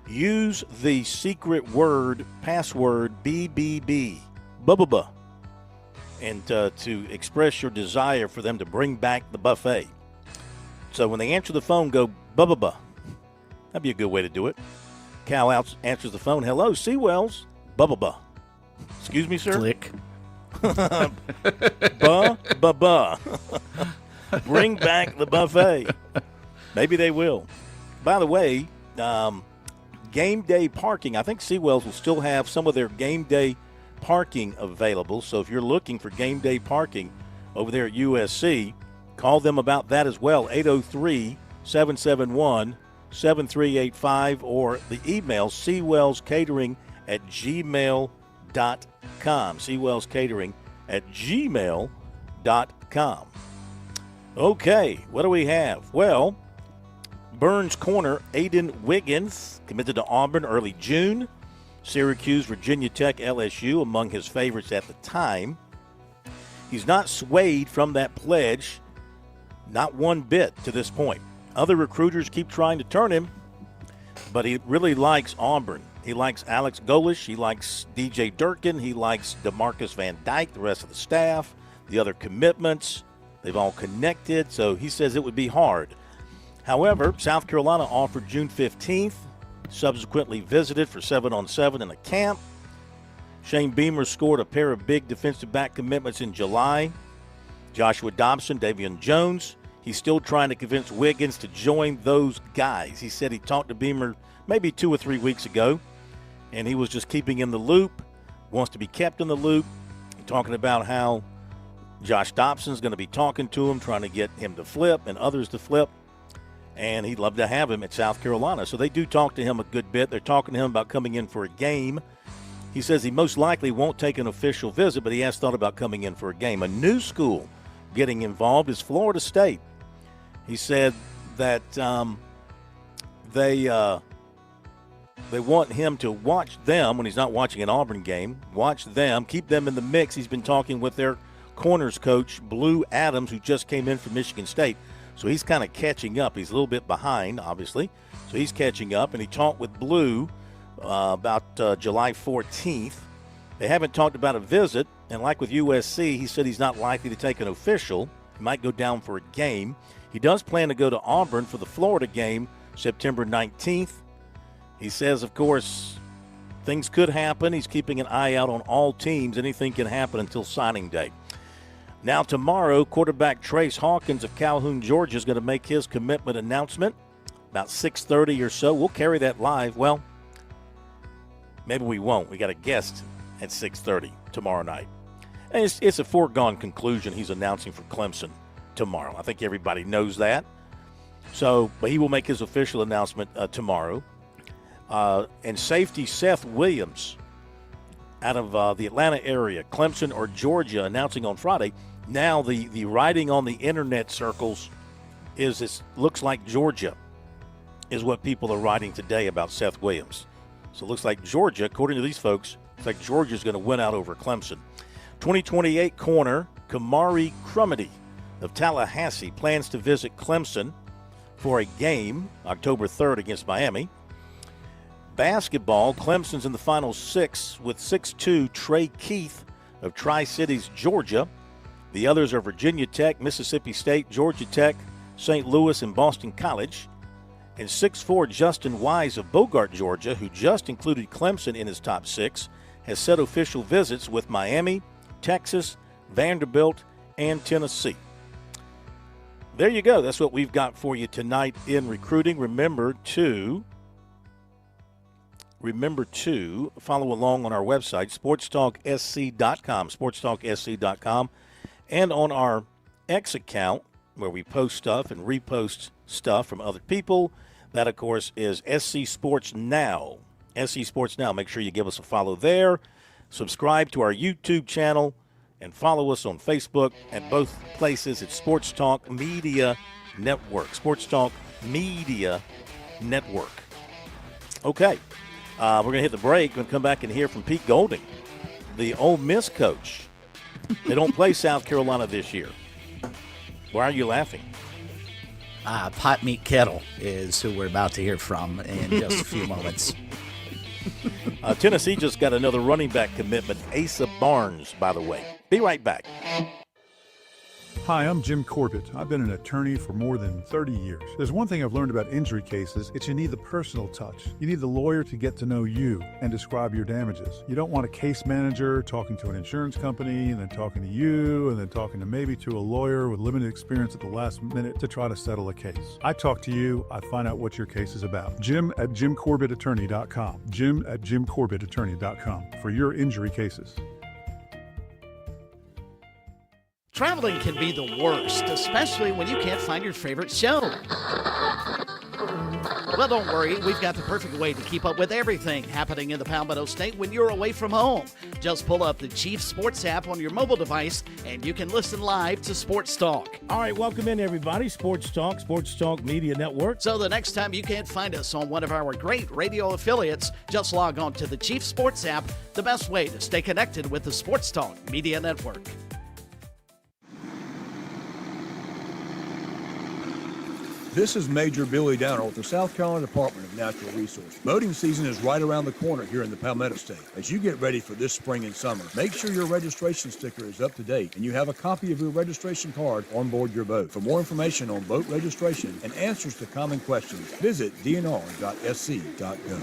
[SPEAKER 9] Use the secret word, password, BBB, Bubba, and to express your desire for them to bring back the buffet. So when they answer the phone, go, Bubba. That'd be a good way to do it. Cal answers the phone, hello, Seawells, Bubba. Excuse me, sir?
[SPEAKER 11] Click.
[SPEAKER 9] Bubba. Bring back the buffet. Maybe they will. By the way, game day parking. I think Seawells will still have some of their game day parking available. So if you're looking for game day parking over there at USC, call them about that as well. 803-771-7385 or the email SeawellsCatering@gmail.com. SeawellsCatering@gmail.com. Okay, what do we have? Well, Burns corner Aiden Wiggins committed to Auburn early June. Syracuse, Virginia Tech, LSU among his favorites at the time. He's not swayed from that pledge, not one bit to this point. Other recruiters keep trying to turn him, but he really likes Auburn. He likes Alex Golish. He likes DJ Durkin. He likes DeMarcus Van Dyke, the rest of the staff, the other commitments. They've all connected, so he says it would be hard. However, South Carolina offered June 15th, subsequently visited for 7-on-7 in a camp. Shane Beamer scored a pair of big defensive back commitments in July. Joshua Dobson, Davion Jones. He's still trying to convince Wiggins to join those guys. He said he talked to Beamer maybe 2 or 3 weeks ago, and he was just keeping in the loop, wants to be kept in the loop, talking about how Josh Dobson's going to be talking to him, trying to get him to flip and others to flip. And he'd love to have him at South Carolina. So they do talk to him a good bit. They're talking to him about coming in for a game. He says he most likely won't take an official visit, but he has thought about coming in for a game. A new school getting involved is Florida State. He said that they want him to watch them when he's not watching an Auburn game, watch them, keep them in the mix. He's been talking with their corners coach, Blue Adams, who just came in from Michigan State. So he's kind of catching up. He's a little bit behind, obviously. So he's catching up, and he talked with Blue about July 14th. They haven't talked about a visit, and like with USC, he said he's not likely to take an official. He might go down for a game. He does plan to go to Auburn for the Florida game September 19th. He says, of course, things could happen. He's keeping an eye out on all teams. Anything can happen until signing day. Now tomorrow, quarterback Trace Hawkins of Calhoun, Georgia, is going to make his commitment announcement about 6:30 or so. We'll carry that live. Well, maybe we won't. We got a guest at 6:30 tomorrow night. And it's a foregone conclusion he's announcing for Clemson tomorrow. I think everybody knows that. So, but he will make his official announcement tomorrow. And safety Seth Williams out of the Atlanta area, Clemson or Georgia, announcing on Friday. Now the writing on the internet circles is it looks like Georgia is what people are writing today about Seth Williams. So it looks like Georgia, according to these folks, it's like Georgia's going to win out over Clemson. 2028 corner Kamari Crumedy of Tallahassee plans to visit Clemson for a game October 3rd against Miami. Basketball, Clemson's in the Final Six with 6'2" Trey Keith of Tri-Cities, Georgia. The others are Virginia Tech, Mississippi State, Georgia Tech, St. Louis, and Boston College. And 6'4" Justin Wise of Bogart, Georgia, who just included Clemson in his top six, has set official visits with Miami, Texas, Vanderbilt, and Tennessee. There you go. That's what we've got for you tonight in recruiting. Remember to follow along on our website, SportsTalkSC.com, SportsTalkSC.com, and on our X account where we post stuff and repost stuff from other people. That, of course, is SC Sports Now. SC Sports Now. Make sure you give us a follow there. Subscribe to our YouTube channel and follow us on Facebook. At both places, it's Sports Talk Media Network. Sports Talk Media Network. Okay. We're going to hit the break. We're going to come back and hear from Pete Golding, the Ole Miss coach. They don't play South Carolina this year. Why are you laughing?
[SPEAKER 11] Pot Meat Kettle is who we're about to hear from in just a few moments.
[SPEAKER 9] Tennessee just got another running back commitment, Asa Barnes, by the way. Be right back.
[SPEAKER 8] Hi, I'm Jim Corbett. I've been an attorney for more than 30 years. There's one thing I've learned about injury cases, it's you need the personal touch. You need the lawyer to get to know you and describe your damages. You don't want a case manager talking to an insurance company and then talking to you and then talking to maybe to a lawyer with limited experience at the last minute to try to settle a case. I talk to you, I find out what your case is about. Jim at JimCorbettAttorney.com. Jim at JimCorbettAttorney.com for your injury cases.
[SPEAKER 10] Traveling can be the worst, especially when you can't find your favorite show. Well, don't worry. We've got the perfect way to keep up with everything happening in the Palmetto State when you're away from home. Just pull up the Chief Sports app on your mobile device, and you can listen live to Sports Talk.
[SPEAKER 9] All right, welcome in, everybody. Sports Talk Media Network.
[SPEAKER 10] So the next time you can't find us on one of our great radio affiliates, just log on to the Chief Sports app, the best way to stay connected with the Sports Talk Media Network.
[SPEAKER 16] This is Major Billy Downer with the South Carolina Department of Natural Resources. Boating season is right around the corner here in the Palmetto State. As you get ready for this spring and summer, make sure your registration sticker is up to date and you have a copy of your registration card on board your boat. For more information on boat registration and answers to common questions, visit dnr.sc.gov.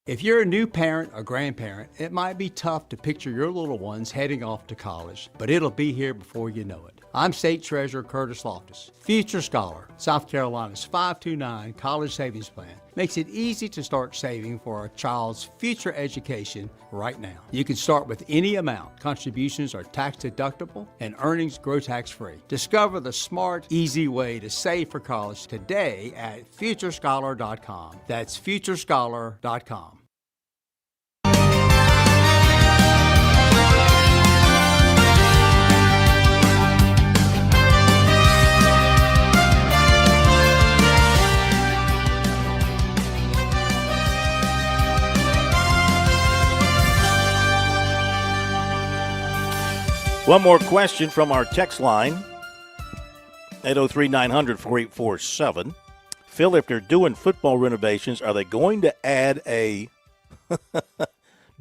[SPEAKER 13] If you're a new parent or grandparent, it might be tough to picture your little ones heading off to college, but it'll be here before you know it. I'm State Treasurer Curtis Loftus. Future Scholar, South Carolina's 529 college savings plan, makes it easy to start saving for a child's future education right now. You can start with any amount. Contributions are tax deductible and earnings grow tax free. Discover the smart, easy way to save for college today at futurescholar.com. That's futurescholar.com.
[SPEAKER 9] One more question from our text line, 803-900-4847. Phil, if they're doing football renovations, are they going to add a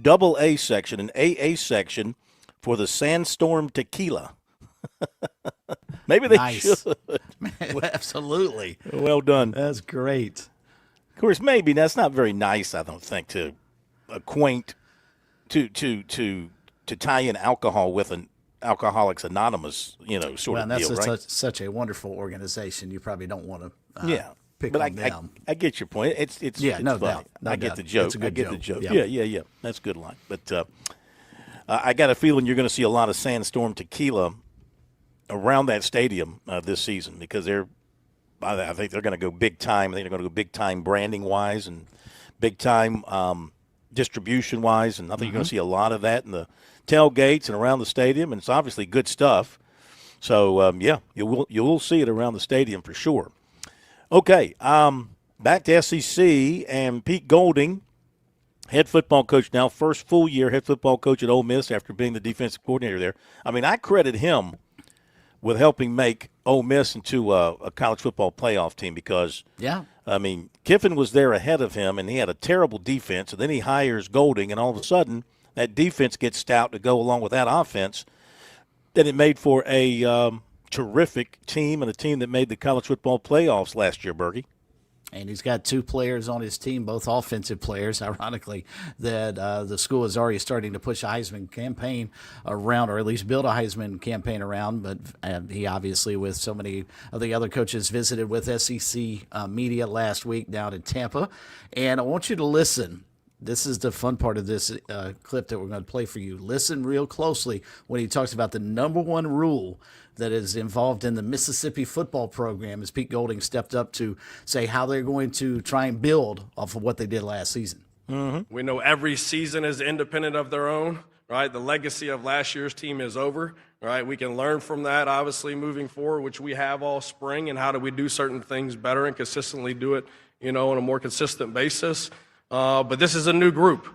[SPEAKER 9] double A section, an AA section for the Sandstorm tequila? Maybe they should.
[SPEAKER 11] Absolutely.
[SPEAKER 9] Well done.
[SPEAKER 11] That's great.
[SPEAKER 9] Of course, maybe that's not very nice, I don't think, to acquaint, to tie in alcohol with an Alcoholics Anonymous, sort of deal, right?
[SPEAKER 11] That's such a wonderful organization. You probably don't want to pick
[SPEAKER 9] but
[SPEAKER 11] on them.
[SPEAKER 9] I get your point. It's
[SPEAKER 11] no
[SPEAKER 9] funny.
[SPEAKER 11] doubt. No
[SPEAKER 9] I get
[SPEAKER 11] doubt.
[SPEAKER 9] the joke.
[SPEAKER 11] It's a good
[SPEAKER 9] I get
[SPEAKER 11] joke.
[SPEAKER 9] the joke.
[SPEAKER 11] Yeah.
[SPEAKER 9] Yeah. That's a good line. But I got a feeling you're going to see a lot of Sandstorm tequila around that stadium this season because I think they're going to go big time. I think they're going to go big time branding wise and big time distribution wise, and I think you're going to see a lot of that in the tailgates and around the stadium, and it's obviously good stuff. So you will see it around the stadium for sure. Okay, back to SEC and Pete Golding, head football coach now, first full year head football coach at Ole Miss after being the defensive coordinator there. I mean, I credit him with helping make Ole Miss into a college football playoff team because I mean, Kiffin was there ahead of him, and he had a terrible defense, and then he hires Golding, and all of a sudden that defense gets stout to go along with that offense. Then it made for a terrific team and a team that made the college football playoffs last year, Bergie.
[SPEAKER 11] And he's got two players on his team, both offensive players, ironically, that the school is already starting to push a Heisman campaign around, or at least build a Heisman campaign around. But he obviously, with so many of the other coaches, visited with SEC media last week down in Tampa. And I want you to listen. This is the fun part of this clip that we're going to play for you. Listen real closely when he talks about the number one rule that is involved in the Mississippi football program as Pete Golding stepped up to say how they're going to try and build off of what they did last season.
[SPEAKER 14] We know every season is independent of their own, right? The legacy of last year's team is over, right? We can learn from that, obviously, moving forward, which we have all spring, and how do we do certain things better and consistently do it, on a more consistent basis. But this is a new group,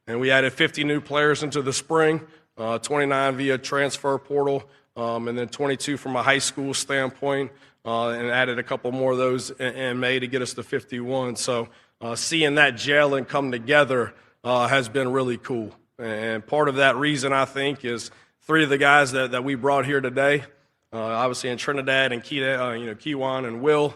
[SPEAKER 14] and we added 50 new players into the spring, 29 via transfer portal, and then 22 from a high school standpoint, and added a couple more of those in May to get us to 51. So seeing that gel and come together has been really cool. And part of that reason, I think, is three of the guys that we brought here today, obviously in Trinidad and Kewan and Will.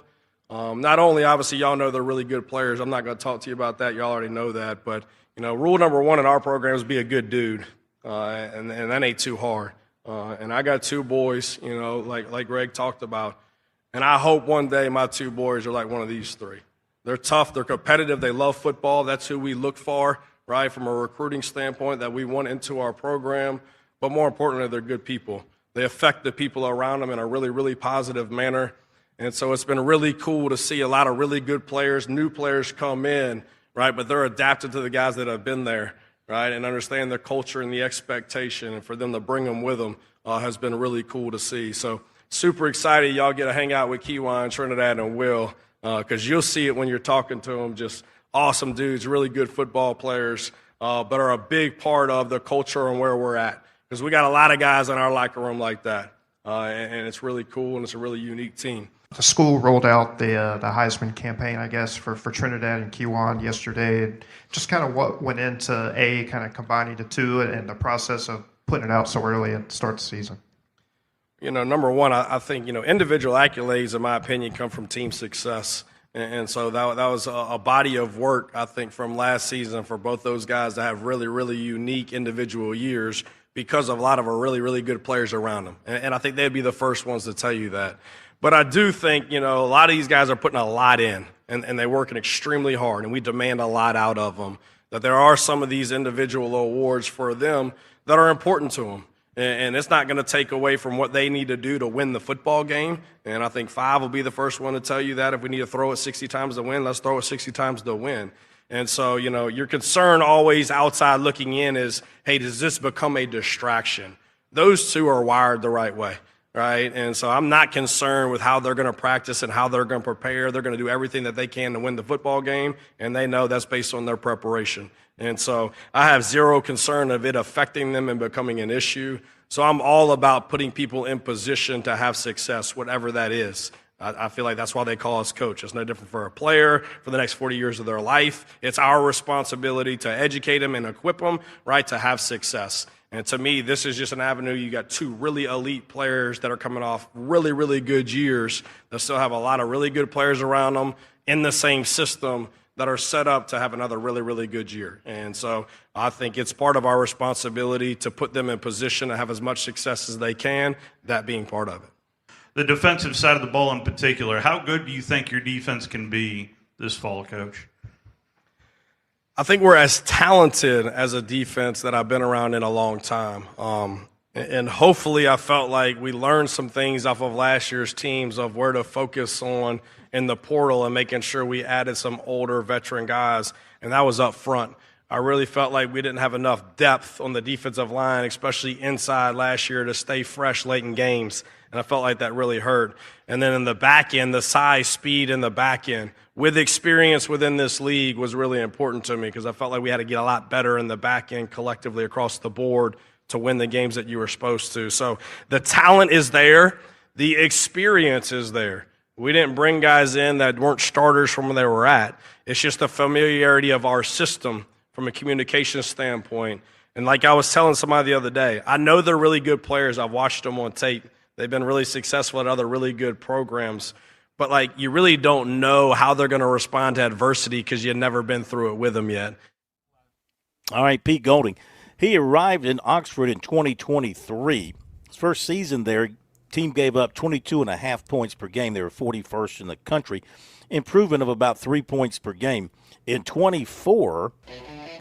[SPEAKER 14] Not only, obviously, y'all know they're really good players. I'm not going to talk to you about that. Y'all already know that. But, rule number one in our program is be a good dude, and that ain't too hard. And I got two boys, like Greg talked about. And I hope one day my two boys are like one of these three. They're tough. They're competitive. They love football. That's who we look for, right, from a recruiting standpoint that we want into our program. But more importantly, they're good people. They affect the people around them in a really, really positive manner. And so it's been really cool to see a lot of really good players, new players come in, right, but they're adapted to the guys that have been there, right, and understand their culture and the expectation, and for them to bring them with them has been really cool to see. So super excited y'all get to hang out with Kewan, Trinidad, and Will, because you'll see it when you're talking to them. Just awesome dudes, really good football players, but are a big part of the culture and where we're at, because we got a lot of guys in our locker room like that, and it's really cool, and it's a really unique team.
[SPEAKER 15] The school rolled out the Heisman campaign, I guess, for Trinidad and Kewan yesterday. And just kind of what went into kind of combining the two and the process of putting it out so early at the start of the season.
[SPEAKER 14] Number one, I think, individual accolades, in my opinion, come from team success. And so that was a body of work, I think, from last season for both those guys to have really, really unique individual years because of a lot of our really, really good players around them. And I think they'd be the first ones to tell you that. But I do think, a lot of these guys are putting a lot in, and they're working extremely hard, and we demand a lot out of them. That there are some of these individual awards for them that are important to them. And it's not going to take away from what they need to do to win the football game. And I think 5 will be the first one to tell you that. If we need to throw it 60 times to win, let's throw it 60 times to win. And so, your concern always outside looking in is, hey, does this become a distraction? Those two are wired the right way, right? And so I'm not concerned with how they're going to practice and how they're going to prepare. They're going to do everything that they can to win the football game, and they know that's based on their preparation. And so I have zero concern of it affecting them and becoming an issue. So I'm all about putting people in position to have success, whatever that is. I feel like that's why they call us coach. It's no different for a player for the next 40 years of their life. It's our responsibility to educate them and equip them, right, to have success. And to me, this is just an avenue. You got 2 really elite players that are coming off really, really good years that still have a lot of really good players around them in the same system that are set up to have another really, really good year. And so I think it's part of our responsibility to put them in position to have as much success as they can, that being part of it.
[SPEAKER 5] The defensive side of the ball in particular, how good do you think your defense can be this fall, Coach?
[SPEAKER 14] I think we're as talented as a defense that I've been around in a long time. And hopefully I felt like we learned some things off of last year's teams of where to focus on in the portal and making sure we added some older veteran guys, and that was up front. I really felt like we didn't have enough depth on the defensive line, especially inside last year, to stay fresh late in games, and I felt like that really hurt. And then in the back end, the size, speed in the back end with experience within this league was really important to me because I felt like we had to get a lot better in the back end collectively across the board to win the games that you were supposed to. So the talent is there. The experience is there. We didn't bring guys in that weren't starters from where they were at. It's just the familiarity of our system from a communication standpoint. And like I was telling somebody the other day, I know they're really good players. I've watched them on tape. They've been really successful at other really good programs. But, you really don't know how they're going to respond to adversity because you've never been through it with them yet.
[SPEAKER 9] All right, Pete Golding. He arrived in Oxford in 2023. His first season there, team gave up 22.5 points per game. They were 41st in the country, improvement of about 3 points per game. In 24,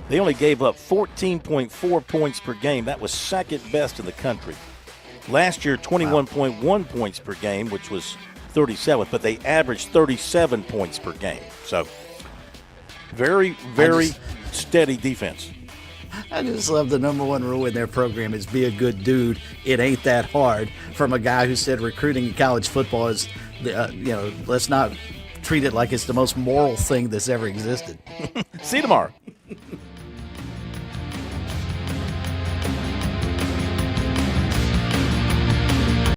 [SPEAKER 9] they only gave up 14.4 points per game. That was second best in the country. Last year, 21.1 points per game, which was 37th, but they averaged 37 points per game. So very, very steady defense.
[SPEAKER 11] I just love the number one rule in their program is be a good dude. It ain't that hard. From a guy who said recruiting in college football is, let's not treat it like it's the most moral thing that's ever existed.
[SPEAKER 9] See you tomorrow.